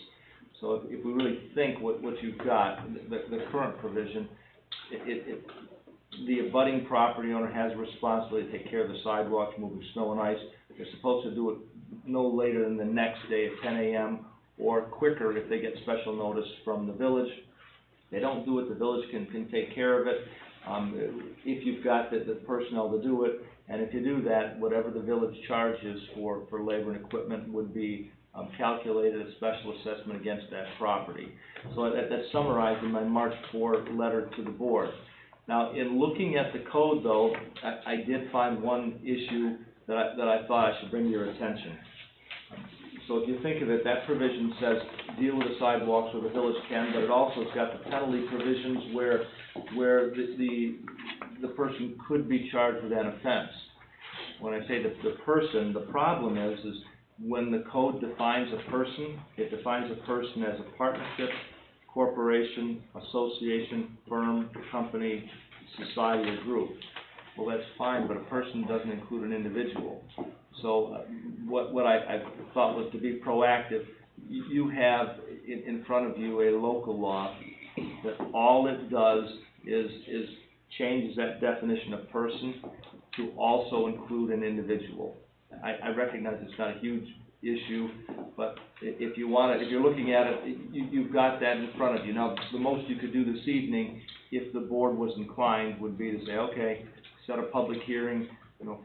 So if we really think what you've got, the current provision, the abutting property owner has a responsibility to take care of the sidewalks, moving snow and ice. They're supposed to do it no later than the next day at 10 a.m. or quicker if they get special notice from the village. If they don't do it, the village can take care of it. If you've got the personnel to do it, and if you do that, whatever the village charges for labor and equipment would be calculated a special assessment against that property. So that's summarized in my March 4 letter to the board. Now, in looking at the code, though, I did find one issue that I thought I should bring to your attention. So if you think of it, that provision says deal with the sidewalks where the village can, but it also has got the penalty provisions where the person could be charged with an offense. When I say the person, the problem is when the code defines a person, it defines a person as a partnership, corporation, association, firm, company, society, or group. Well, that's fine, but a person doesn't include an individual. So what I thought was to be proactive, you have in front of you a local law that all it does is changes that definition of person to also include an individual. I recognize it's not a huge issue, but if you want it, if you're looking at it, you've got that in front of you. Now, the most you could do this evening, if the board was inclined, would be to say, okay, set a public hearing,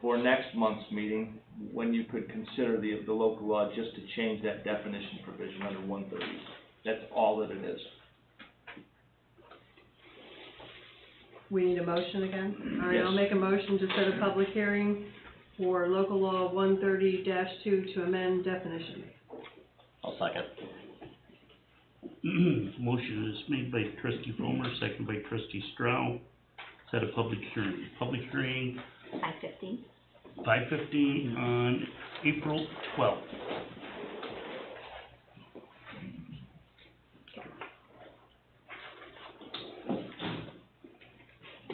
for next month's meeting, when you could consider the local law just to change that definition provision under 130. That's all that it is. We need a motion again? All right, Yes. I'll make a motion to set a public hearing for local law 130-2 to amend definition. I'll second. Motion is made by trustee Bowman, second by trustee Stroud. Set a public hearing. Public hearing 5:15. 5:15 on April 12th.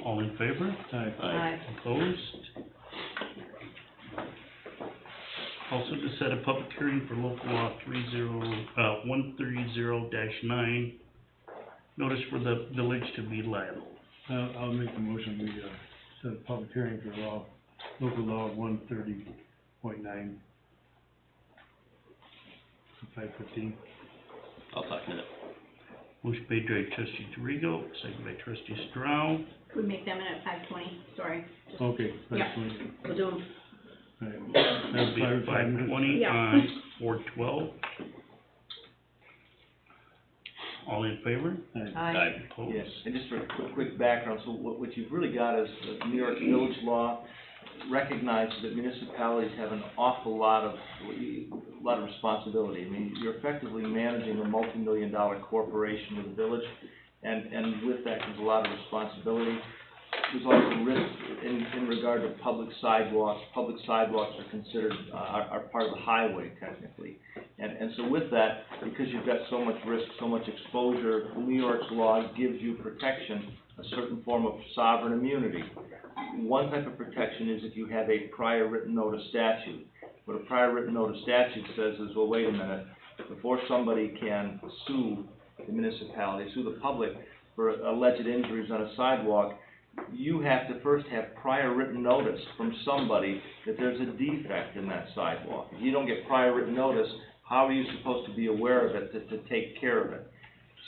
All in favor? Aye. Opposed? Also to set a public hearing for local law 130-9, notice for the village to be liable. I'll make the motion, we, set a public hearing for local law 130.9. 5:15. I'll second it. Motion made by trustee DeRigo, second by trustee Stroud. Could we make them in at 5:20? Sorry. Okay. Yeah. 5:20. We'll do them. All right. That'll be at 5:20 Yeah. on 4/12. All in favor? Aye. Opposed? Yes, and just for a quick background, so what you've really got is the New York village law recognizes that municipalities have an awful lot of responsibility. I mean, you're effectively managing a multi-million-dollar corporation of the village, and with that comes a lot of responsibility. there's also risk in regard to public sidewalks. Public sidewalks are considered, are part of the highway technically. And so with that, because you've got so much risk, so much exposure, New York's law gives you protection, a certain form of sovereign immunity. One type of protection is if you have a prior written notice statute. What a prior written notice statute says is, well, wait a minute, before somebody can sue the municipality, sue the public for alleged injuries on a sidewalk, you have to first have prior written notice from somebody that there's a defect in that sidewalk. If you don't get prior written notice, how are you supposed to be aware of it to take care of it?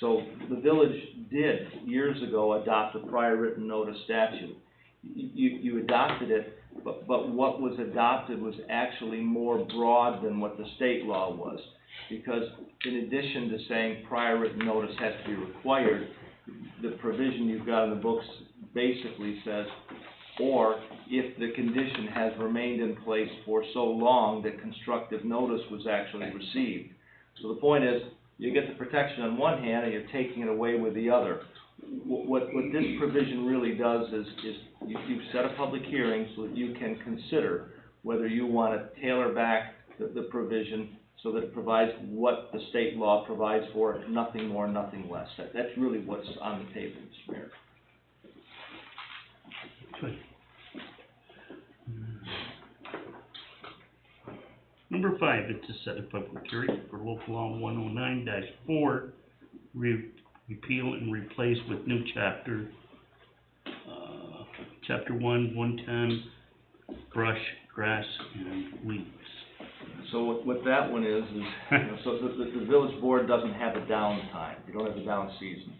So the village did, years ago, adopt a prior written notice statute. You adopted it, but what was adopted was actually more broad than what the state law was. Because in addition to saying prior written notice has to be required, the provision you've got in the books basically says, or if the condition has remained in place for so long that constructive notice was actually received. So the point is, you get the protection on one hand and you're taking it away with the other. What this provision really does is you set a public hearing so that you can consider whether you want to tailor back the provision so that it provides what the state law provides for it, nothing more, nothing less. That's really what's on the table, Mr. Mayor. Good. Number 5, it's to set a public hearing for local law 109-4, repeal and replace with new chapter, chapter 110, brush, grass, and weeds. So what that one is you know, so the village board doesn't have a downtime. You don't have a down season.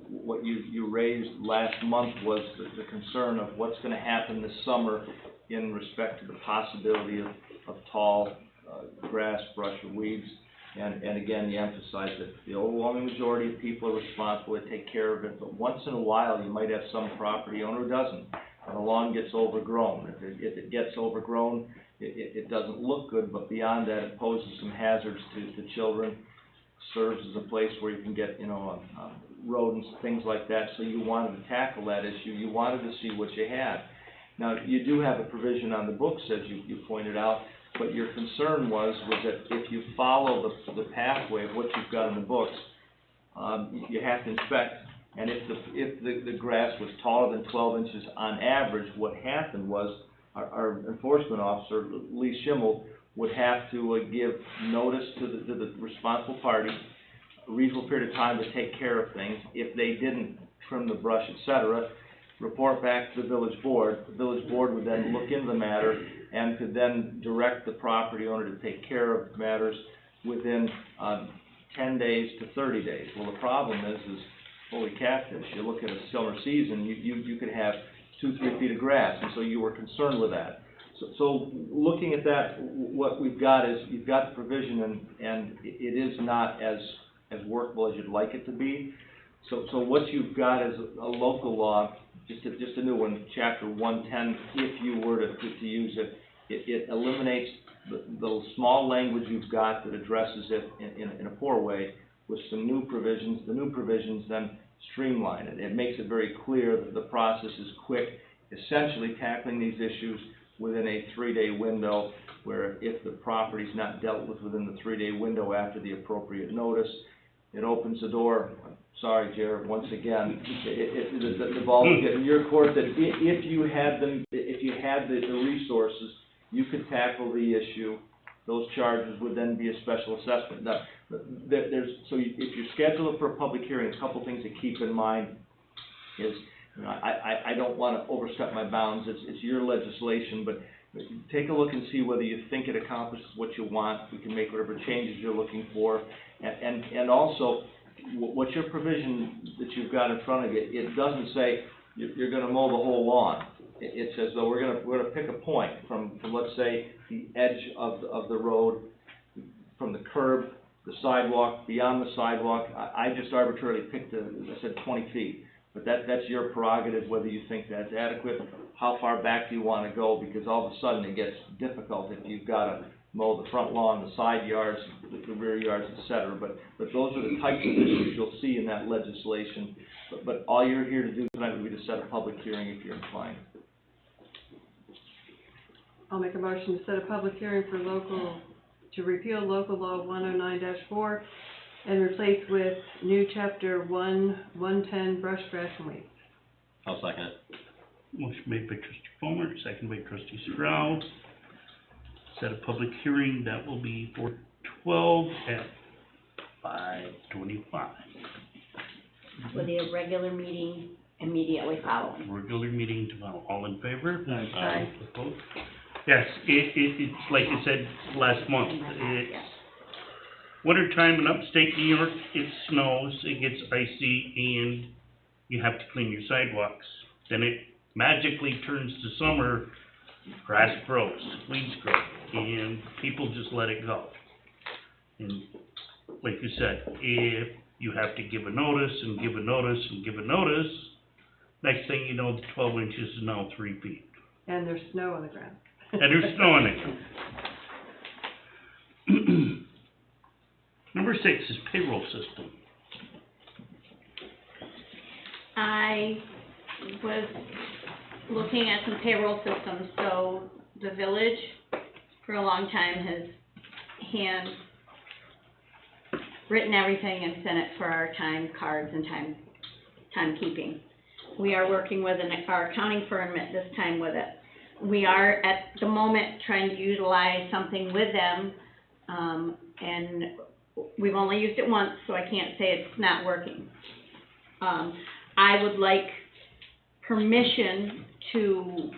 What you raised last month was the concern of what's going to happen this summer in respect to the possibility of tall grass, brush, or weeds. And again, you emphasize that the overwhelming majority of people are responsible to take care of it, but once in a while you might have some property owner who doesn't. And the lawn gets overgrown. If it gets overgrown, it doesn't look good, but beyond that, it poses some hazards to children, serves as a place where you can get, rodents, things like that. So you wanted to tackle that issue. You wanted to see what you had. Now, you do have a provision on the books, as you pointed out, but your concern was that if you follow the pathway of what you've got in the books, you have to inspect. And if the grass was taller than 12 inches on average, what happened was our enforcement officer, Lee Schimmel, would have to give notice to the responsible party, a reasonable period of time to take care of things. If they didn't trim the brush, etc., report back to the village board. The village board would then look into the matter and could then direct the property owner to take care of matters within 10 days to 30 days. Well, the problem is holy catfish, you look at a summer season, you could have 2-3 feet of grass, and so you were concerned with that. So looking at that, what we've got is, you've got the provision, and it is not as workable as you'd like it to be. So what you've got is a local law, just a new one, chapter 110, if you were to use it. It eliminates the small language you've got that addresses it in a poor way with some new provisions. The new provisions then streamline it. It makes it very clear that the process is quick, essentially tackling these issues within a 3-day window, where if the property is not dealt with within the 3-day window after the appropriate notice, it opens the door. Sorry, Jared, once again, the ball will get in your court that if you had the resources, you could tackle the issue. Those charges would then be a special assessment. Now, if you schedule it for a public hearing, a couple things to keep in mind is, I don't want to overstep my bounds. It's your legislation, but take a look and see whether you think it accomplishes what you want. We can make whatever changes you're looking for, and also, what's your provision that you've got in front of you? It doesn't say you're going to mow the whole lawn. It says, though, we're going to pick a point from let's say the edge of the road, from the curb, the sidewalk, beyond the sidewalk. I just arbitrarily picked I said 20 feet, but that's your prerogative whether you think that's adequate. How far back do you want to go? Because all of a sudden it gets difficult if you've got to mow the front lawn, the side yards, the rear yards, etc. But those are the types of issues you'll see in that legislation. But all you're here to do tonight would be to set a public hearing if you're inclined. I'll make a motion to set a public hearing for to repeal local law 109-4 and replace with new chapter 110 brush, grass, and weeds. I'll second it. Motion made by trustee Palmer, second by trustee Strauss. Set a public hearing, that will be for 12 at 5:25. With a regular meeting immediately following. Regular meeting tomorrow, all in favor? Aye. Opposed? Yes, it's like I said last month, it's winter time in upstate New York, it snows, it gets icy, and you have to clean your sidewalks. Then it magically turns to summer, grass grows, weeds grow, and people just let it go. And like you said, if you have to give a notice and give a notice and give a notice, next thing you know, the 12 inches is now 3 feet. And there's snow on the ground. And there's snow on it. Number 6 is payroll system. I was looking at some payroll systems, so the village for a long time has written everything and sent it for our time cards and timekeeping. We are working with our accounting firm at this time with it. We are at the moment trying to utilize something with them, and we've only used it once, so I can't say it's not working. I would like permission to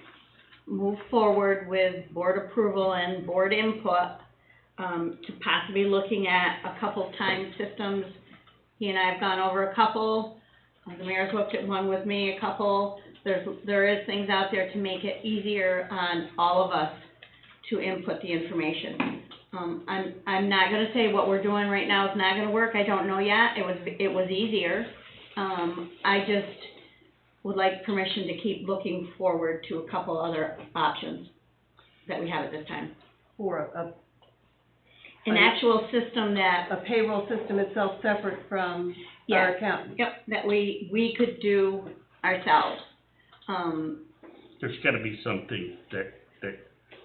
move forward with board approval and board input, to possibly looking at a couple time systems. He and I have gone over a couple, the mayor's looked at one with me, a couple. There is things out there to make it easier on all of us to input the information. I'm not gonna say what we're doing right now is not gonna work, I don't know yet, it was easier. I just would like permission to keep looking forward to a couple other options that we have at this time. Or An actual system that, a payroll system itself separate from our Yes. accountant. yep, that we could do ourselves. There's gotta be something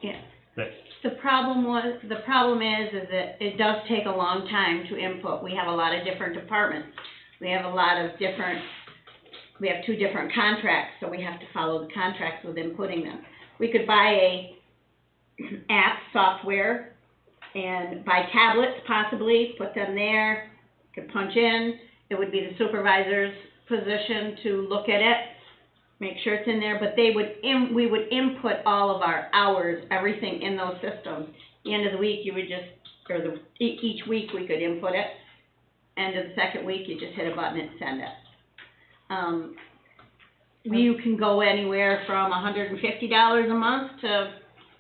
Yeah. that, The problem is that it does take a long time to input. We have a lot of different departments. We have we have 2 different contracts, so we have to follow the contracts with inputting them. We could buy a app software and buy tablets possibly, put them there, could punch in. It would be the supervisor's position to look at it, make sure it's in there, but we would input all of our hours, everything in those systems. The end of the week, you would just, each week we could input it. End of the second week, you just hit a button and send it. You can go anywhere from $150 a month to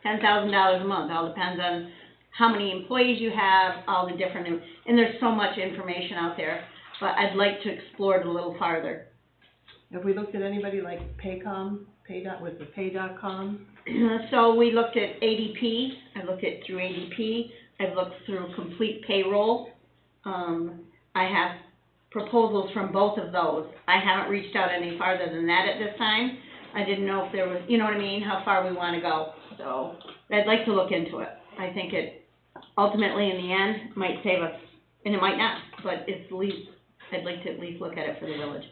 $10,000 a month, all depends on how many employees you have, all the different, and there's so much information out there, but I'd like to explore it a little farther. Have we looked at anybody like Paycom, pay.com? So we looked at ADP, I looked at through ADP, I've looked through Complete Payroll. I have proposals from both of those. I haven't reached out any farther than that at this time. I didn't know if there was, you know what I mean, how far we want to go. So I'd like to look into it. I think it ultimately in the end might save us, and it might not, but it's at least, I'd like to at least look at it for the village.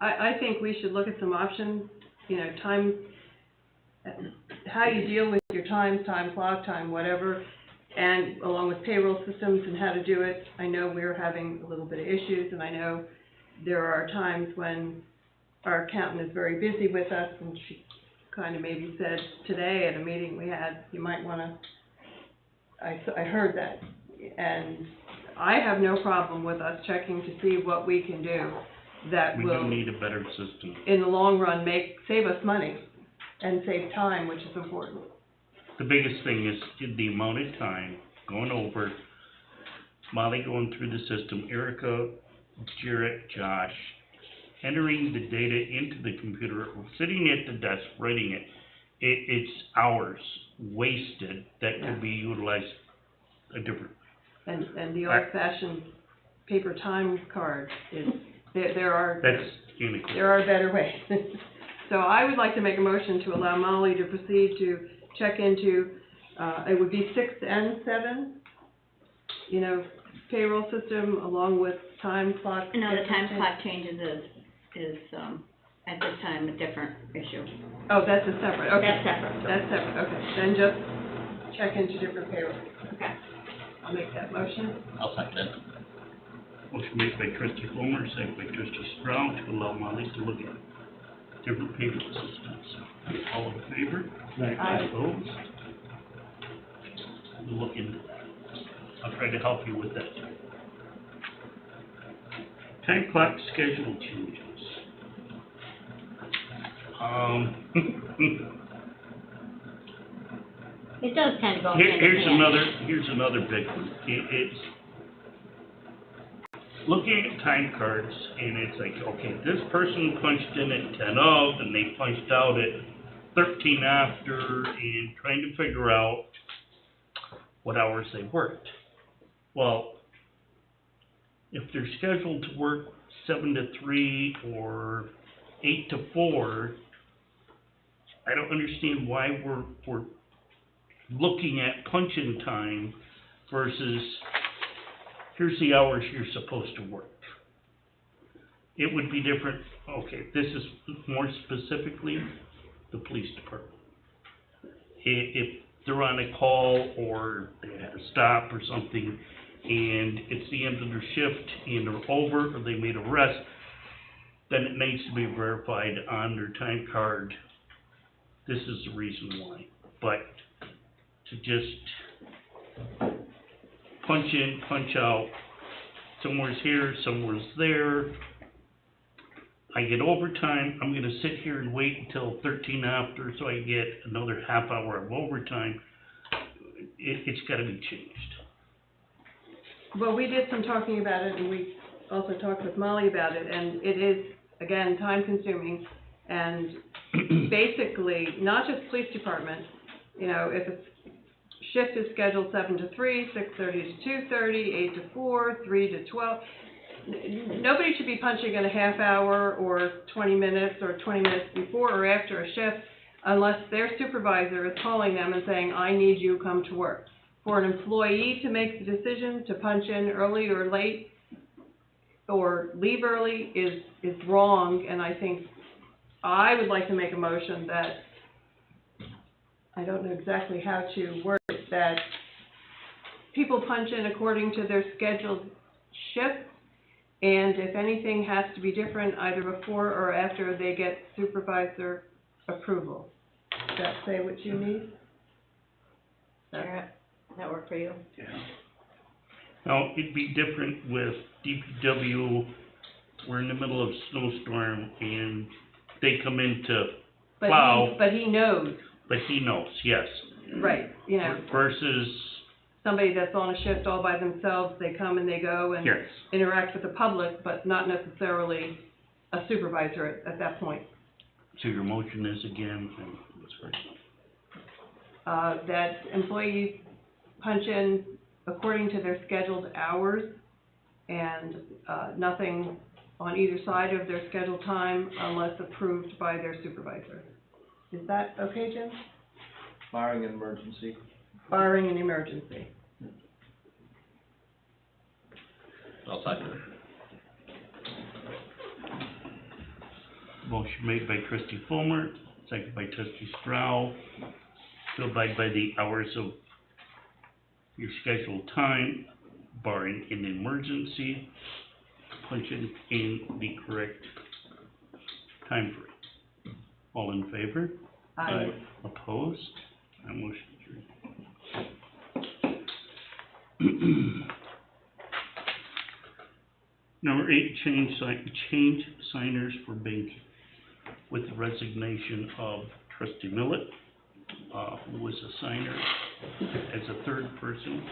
I think we should look at some options, time, how you deal with your time clock, time whatever, and along with payroll systems and how to do it. I know we're having a little bit of issues, and I know there are times when our accountant is very busy with us, and she kind of maybe said today at a meeting we had, you might want to, I heard that, and I have no problem with us checking to see what we can do that we will, do need a better system. in the long run, save us money and save time, which is important. The biggest thing is the amount of time going over, Molly going through the system, Erica, Jarrett, Josh, entering the data into the computer, sitting at the desk, writing it. It's hours wasted that could be utilized a different. And the old-fashioned paper time card is there are, That's antiquated. there are better ways. So I would like to make a motion to allow Molly to proceed to check into, it would be 6 and 7, you know, payroll system along with time clock. No, the time clock changes is, at this time, a different issue. Oh, that's a separate, okay. That's separate. That's separate, okay. Then just check into different payroll. Okay. I'll make that motion. I'll second it. Motion made by trustee Homer, second by trustee Strong, to allow Molly to look at different payment systems. All in favor? Aye. Opposed? We'll look into that. I'll try to help you with that. Time clock schedule changes. It does kind of go hand in hand. Here's another big one. It's looking at time cards, and it's like, okay, this person punched in at 10 of, and they punched out at 13 after, and trying to figure out what hours they worked. Well, if they're scheduled to work 7 to 3 or 8 to 4, I don't understand why we're looking at punch-in time versus here's the hours you're supposed to work. It would be different, okay, this is more specifically the police department. If they're on a call or they had a stop or something and it's the end of their shift and they're over or they made a rest, then it needs to be verified on their time card. This is the reason why. But to just punch in, punch out, somewhere's here, somewhere's there. I get overtime, I'm gonna sit here and wait until 13 after so I get another half hour of overtime. It's gotta be changed. Well, we did some talking about it, and we also talked with Molly about it, and it is, again, time consuming. And basically, not just police department, you know, if a shift is scheduled 7 to 3, 6:30 to 2:30, 8 to 4, 3 to 12, nobody should be punching in a half hour or 20 minutes or 20 minutes before or after a shift unless their supervisor is calling them and saying, I need you, come to work. For an employee to make the decision to punch in early or late or leave early is wrong, and I think I would like to make a motion that, I don't know exactly how to word it, that people punch in according to their scheduled shifts, and if anything has to be different, either before or after they get supervisor approval. Does that say what you need? Sarah, does that work for you? Yeah. Now, it'd be different with DPW, we're in the middle of a snowstorm and they come in to plow. But he knows, But he knows, yes. right, you know, Versus, somebody that's on a shift all by themselves, they come and they go and yes, interact with the public, but not necessarily a supervisor at that point. so your motion is again, That employees punch in according to their scheduled hours and, nothing on either side of their scheduled time unless approved by their supervisor. Is that okay, Jim? Barring an emergency. Barring an emergency. I'll second it. motion made by trustee Fulmer, seconded by trustee Strau, to abide by the hours of your scheduled time, barring an emergency, punch in the correct time frame. All in favor? Aye. Opposed? That motion carried. Number 8, change signers for banking. With the resignation of trustee Millett, who was a signer as a third person,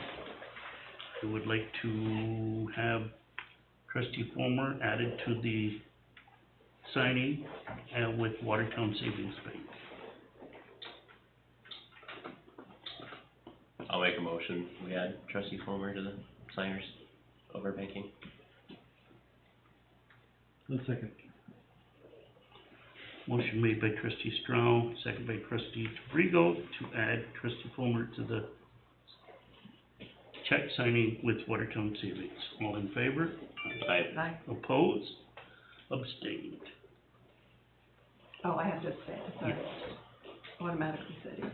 who would like to have trustee Fulmer added to the signing with Watertown Savings Bank. I'll make a motion, we add trustee Fulmer to the signers over banking. A second. Motion made by trustee Strong, second by trustee Trigo to add trustee Fulmer to the check signing with Watertown Savings. All in favor? Aye. Opposed? Abstained. Oh, I have to say, sorry. Automatically said it.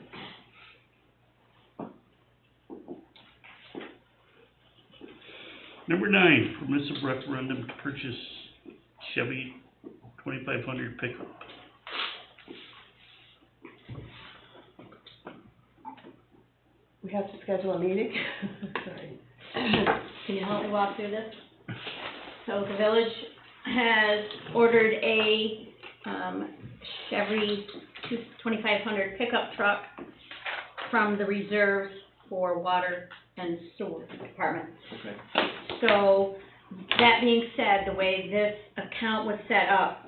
Number 9, permissive referendum to purchase Chevy 2500 pickup. We have to schedule a meeting? Sorry. Can you help me walk through this? So the village has ordered a, Chevy 2500 pickup truck from the reserves for water and sewer department. Okay. So, that being said, the way this account was set up,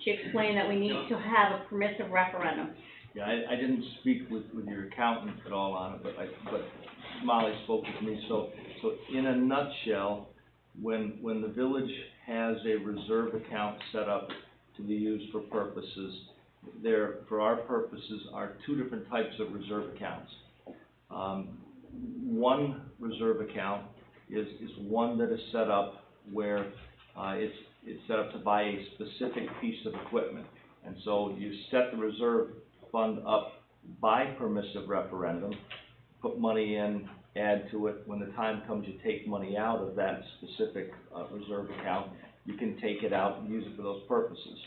she explained that we need to have a permissive referendum. Yeah, I didn't speak with your accountant at all on it, but Molly spoke with me, so in a nutshell, when the village has a reserve account set up to be used for purposes, there, for our purposes, are two different types of reserve accounts. One reserve account is one that is set up where, it's set up to buy a specific piece of equipment. And so you set the reserve fund up by permissive referendum, put money in, add to it. When the time comes, you take money out of that specific reserve account. You can take it out and use it for those purposes.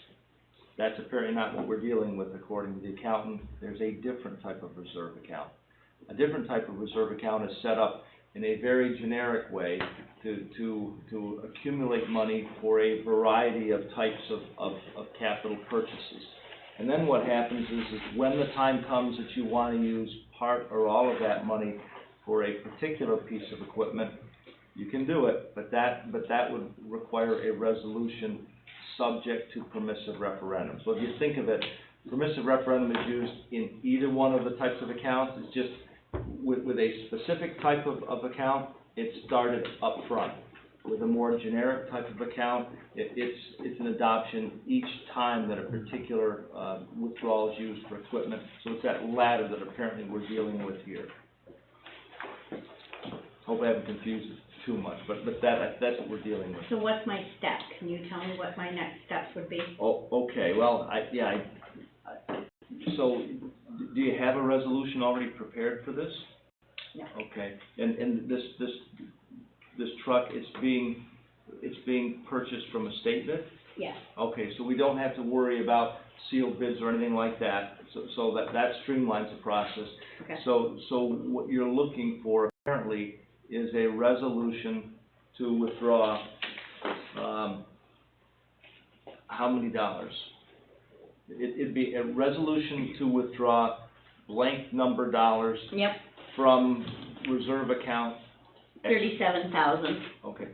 That's apparently not what we're dealing with according to the accountant. There's a different type of reserve account. A different type of reserve account is set up in a very generic way to accumulate money for a variety of types of capital purchases. And then what happens is when the time comes that you want to use part or all of that money for a particular piece of equipment, you can do it, but that would require a resolution subject to permissive referendum. So if you think of it, permissive referendum is used in either one of the types of accounts. It's just with a specific type of account, it's started up front. With a more generic type of account, it's an adoption each time that a particular withdrawal is used for equipment. So it's that latter that apparently we're dealing with here. Hope I haven't confused it too much, but that's what we're dealing with. So what's my step? Can you tell me what my next steps would be? Oh, okay, well, so do you have a resolution already prepared for this? No. Okay, and this truck, it's being purchased from a state bid? Yes. Okay, so we don't have to worry about sealed bids or anything like that, so that streamlines the process. Okay. So what you're looking for apparently is a resolution to withdraw, how many dollars? It'd be a resolution to withdraw blank number dollars. Yep. From reserve account. $37,000. Okay,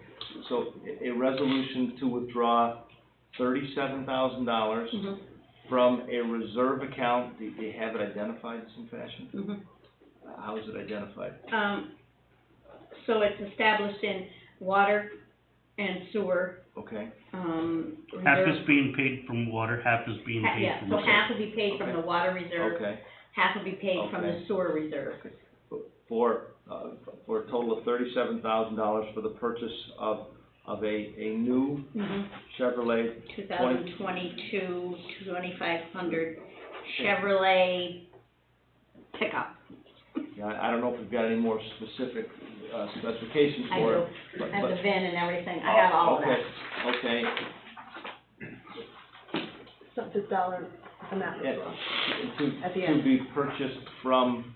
so a resolution to withdraw $37,000 Mm-hmm. from a reserve account. Do you have it identified in some fashion? Mm-hmm. How is it identified? So it's established in water and sewer. Okay. Half Reserve. is being paid from water, half is being paid Yeah, from so sewer. half will be paid from Okay. the water reserve, Okay. half will be paid from the Okay. sewer reserve. For a total of $37,000 for the purchase of a new Mm-hmm. Chevrolet 2022 2500 Chevrolet pickup. Yeah, I don't know if we've got any more specific specifications I for do. it. but- I have the but- VIN and everything, I have all of that. Okay, So the dollar amount as and well. At the to end. be purchased from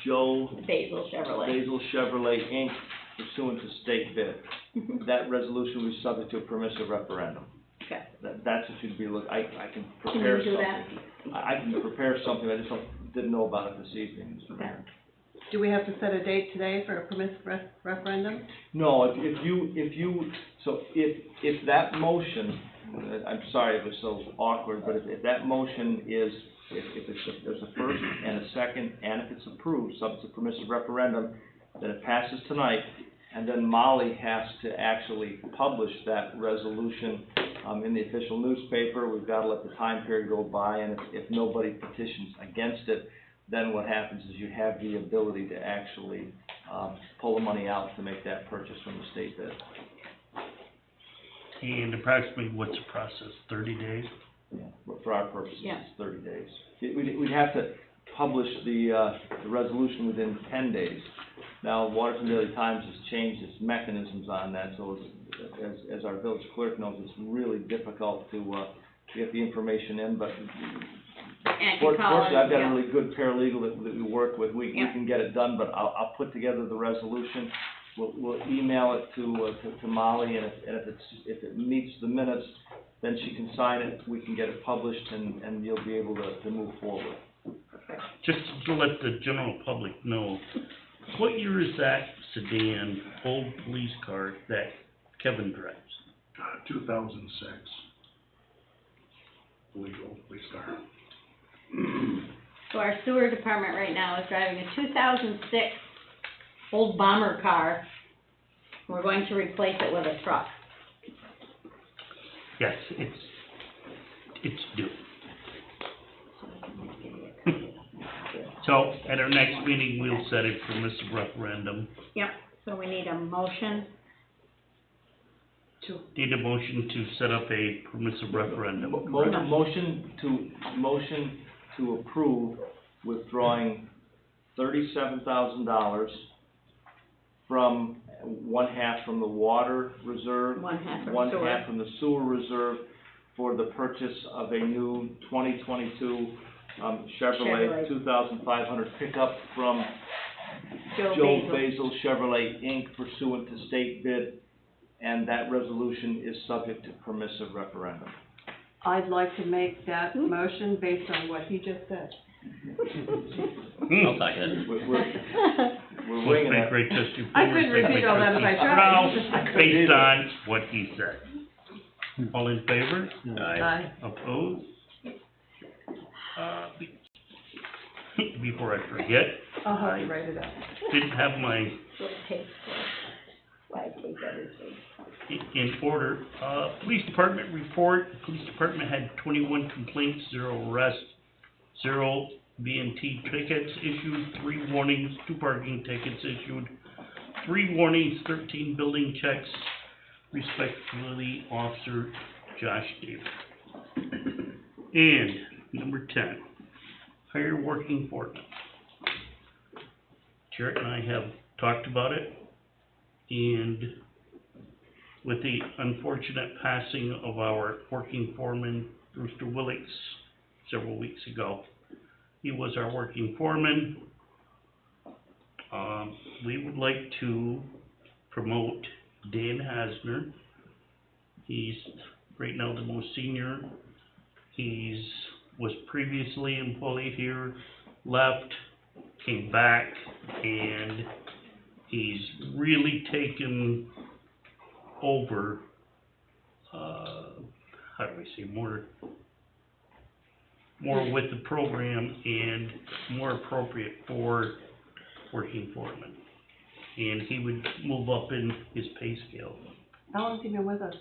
Joe Basil Chevrolet. Basil Chevrolet, Inc., pursuant to state bid. Mhm. That resolution will be subject to a permissive referendum. Okay. That's what you'd be I can Can prepare you do something. that? I can prepare something, I just didn't know about it this evening. Okay. Do we have to set a date today for a permissive referendum? No, if that motion, I'm sorry it was so awkward, but if that motion is, if there's a first and a second, and if it's approved, subject to permissive referendum, then it passes tonight, and then Molly has to actually publish that resolution, in the official newspaper. We've got to let the time period go by, and if nobody petitions against it, then what happens is you have the ability to actually, pull the money out to make that purchase from the state bid. And approximately, what's the process, 30 days? Yeah, but for our purposes, Yeah. it's 30 days. We'd have to publish the resolution within 10 days. Now, Waterton Daily Times has changed its mechanisms on that, so as our village clerk knows, it's really difficult to get the information in, but And fortunately, I've got yeah. a really good paralegal that we work with. We Yeah. can get it done, but I'll put together the resolution. We'll email it to Molly, and if it meets the minutes, then she can sign it, we can get it published, and you'll be able to move forward. Just to let the general public know, what year is that sedan, old police car that Kevin drives? 2006. Legal police car. So our sewer department right now is driving a 2006 old bomber car. We're going to replace it with a truck. Yes, it's due. So, at our next meeting, we'll set a permissive referendum. Yep, so we need a motion. Need a motion to set up a permissive referendum. Motion to approve withdrawing $37,000 from one half from the water reserve, One half from one sewer. half from the sewer reserve for the purchase of a new 2022 Chevrolet 2500 pickup from Joe Joe Basil. Basil Chevrolet Inc. pursuant to state bid, and that resolution is subject to permissive referendum. I'd like to make that motion based on what he just said. I'll second it. We're winging Motion by it. Great Trustee I Boomer, couldn't second by repeat all that if I Trustee tried. Strauss, based on what he said. All in favor? Aye. Opposed? Before I forget, I'll have you write it out. didn't have my, What it takes for, why I take everything. in order, police department report, police department had 21 complaints, 0 arrests, 0 B&T tickets issued, 3 warnings, 2 parking tickets issued, 3 warnings, 13 building checks, respectfully, Officer Josh Davis. And number 10, hire working foreman. Jarrett and I have talked about it, and with the unfortunate passing of our working foreman, Brewster Willix, several weeks ago, he was our working foreman. We would like to promote Dan Hasner. He's right now the most senior. Was previously employed here, left, came back, and he's really taken over, how do we say, more with the program and more appropriate for working foreman. And he would move up in his pay scale. How long has he been with us?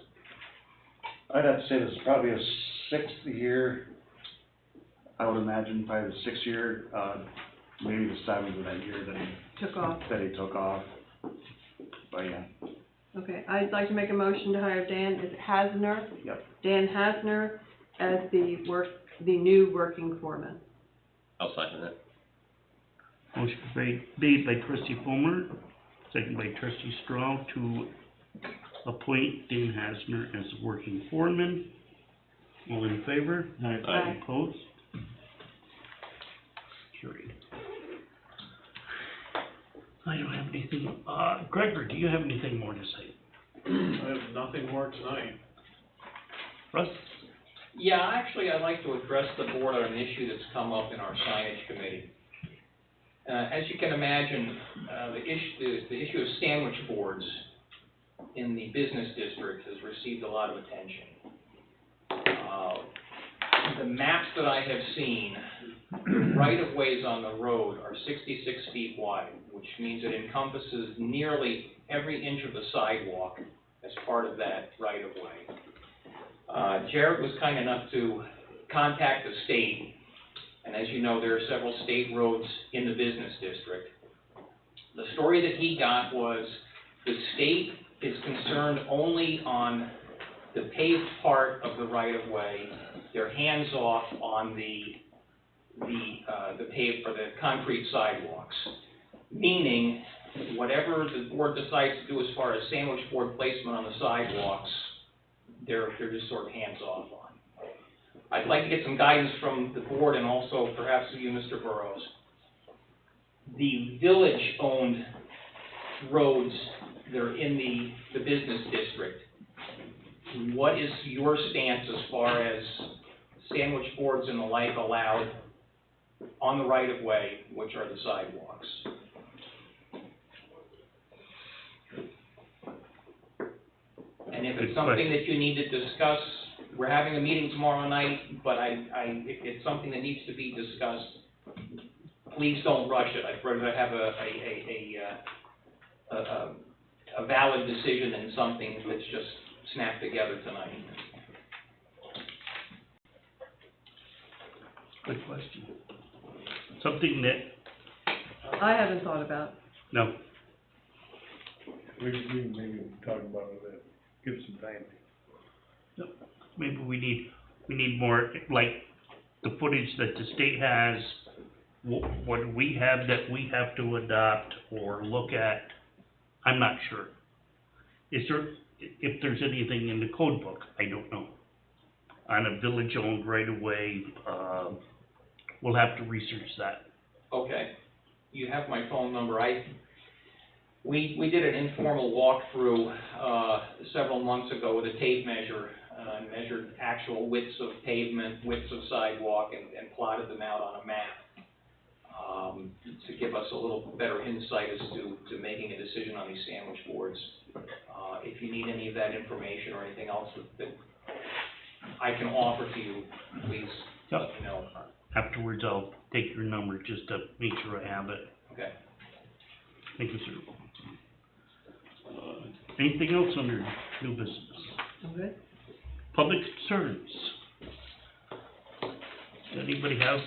I'd have to say this is probably a 6th year, I would imagine, probably the 6th year, maybe the 7th of that year that he took off. But yeah, Okay, I'd like to make a motion to hire Dan, is it Hasner? Yep. Dan Hasner as the new working foreman. I'll second it. Motion made by trustee Fulmer, second by trustee Strong to appoint Dan Hasner as the working foreman. All in favor? Aye. Opposed? Carried. I don't have anything, Gregor, do you have anything more to say? I have nothing more tonight. Russ? Yeah, actually, I'd like to address the board on an issue that's come up in our signage committee. As you can imagine, the issue of sandwich boards in the business district has received a lot of attention. The maps that I have seen, the right-of-ways on the road are 66 feet wide, which means it encompasses nearly every inch of the sidewalk as part of that right-of-way. Jared was kind enough to contact the state, and as you know, there are several state roads in the business district. The story that he got was the state is concerned only on the paved part of the right-of-way. They're hands-off on the paved, or the concrete sidewalks. Meaning, whatever the board decides to do as far as sandwich board placement on the sidewalks, they're just sort of hands-off on. I'd like to get some guidance from the board and also perhaps you, Mr. Burrows. The village-owned roads that are in the business district, what is your stance as far as sandwich boards and the like allowed on the right-of-way, which are the sidewalks? And if it's something that you need to discuss, we're having a meeting tomorrow night, but if it's something that needs to be discussed, please don't rush it. I'd rather have a valid decision than something that's just snapped together tonight. Good question. Something that, I haven't thought about. no, We can maybe talk about it, give some time. maybe we need more, like, the footage that the state has, what we have that we have to adopt or look at, I'm not sure. Is there, if there's anything in the code book, I don't know. On a village-owned right-of-way, we'll have to research that. Okay, you have my phone number. We did an informal walkthrough several months ago with a tape measure, and measured actual widths of pavement, widths of sidewalk, and plotted them out on a map to give us a little better insight as to making a decision on these sandwich boards. If you need any of that information or anything else that I can offer to you, please let me know. Afterwards, I'll take your number just to make sure I have it. Okay. Thank you, sir. Anything else under new business? Okay. Public concerns? Does anybody have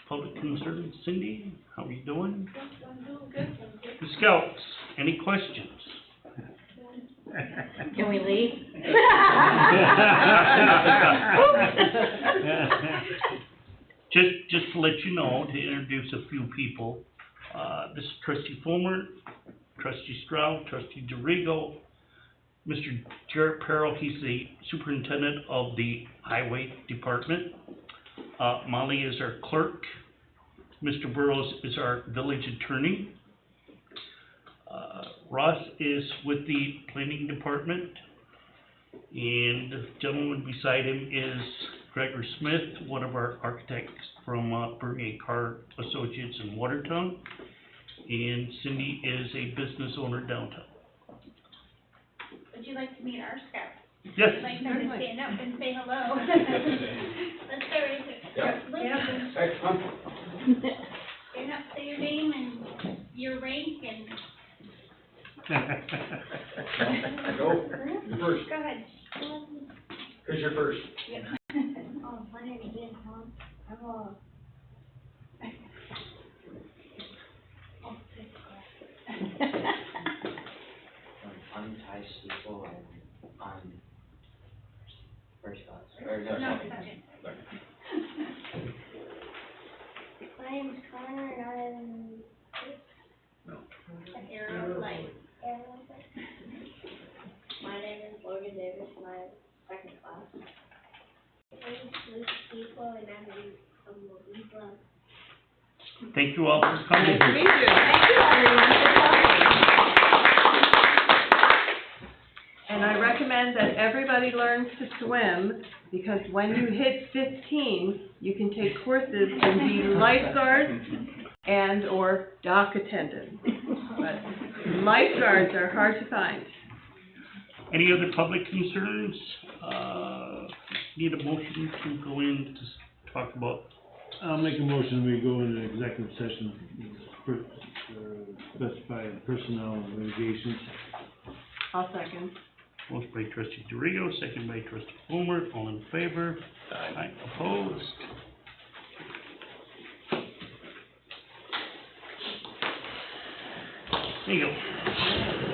public concerns? Cindy, how are you doing? I'm doing good, thank you. The Scouts, any questions? Can we leave? Just to let you know, to introduce a few people, this is Trustee Fulmer, Trustee Stroud, Trustee DeRigo, Mr. Jarrett Perro, he's the superintendent of the highway department. Molly is our clerk. Mr. Burrows is our village attorney. Ross is with the planning department. And the gentleman beside him is Gregor Smith, one of our architects from Bernier Carr Associates in Watertown. And Cindy is a business owner downtown. Would you like to meet our scouts? Yes. I'd like them to stand up and say hello. Let's start with stand up, say your name and your rank and. Go, you first, Go ahead. cause you're first. Oh, my name is Ian Tom. I'm Ty Stiefel, and I'm first class, No, second. My name's Connor and I'm Arrow light. My name is Logan Davis and I'm second class. My name is Luke Stiefel and I'm Louisa. Thank you all for coming. Nice to meet you. Thank you, everyone, for coming. And I recommend that everybody learns to swim, because when you hit 15, you can take courses and be lifeguards and or dock attendants. But lifeguards are hard to find. Any other public concerns? Need a motion to go in to talk about I'll make a motion, we go into executive session, specified personnel and litigations. I'll second. Motion by trustee DeRigo, second by trustee Boomer, all in favor? Aye. Opposed? There you go.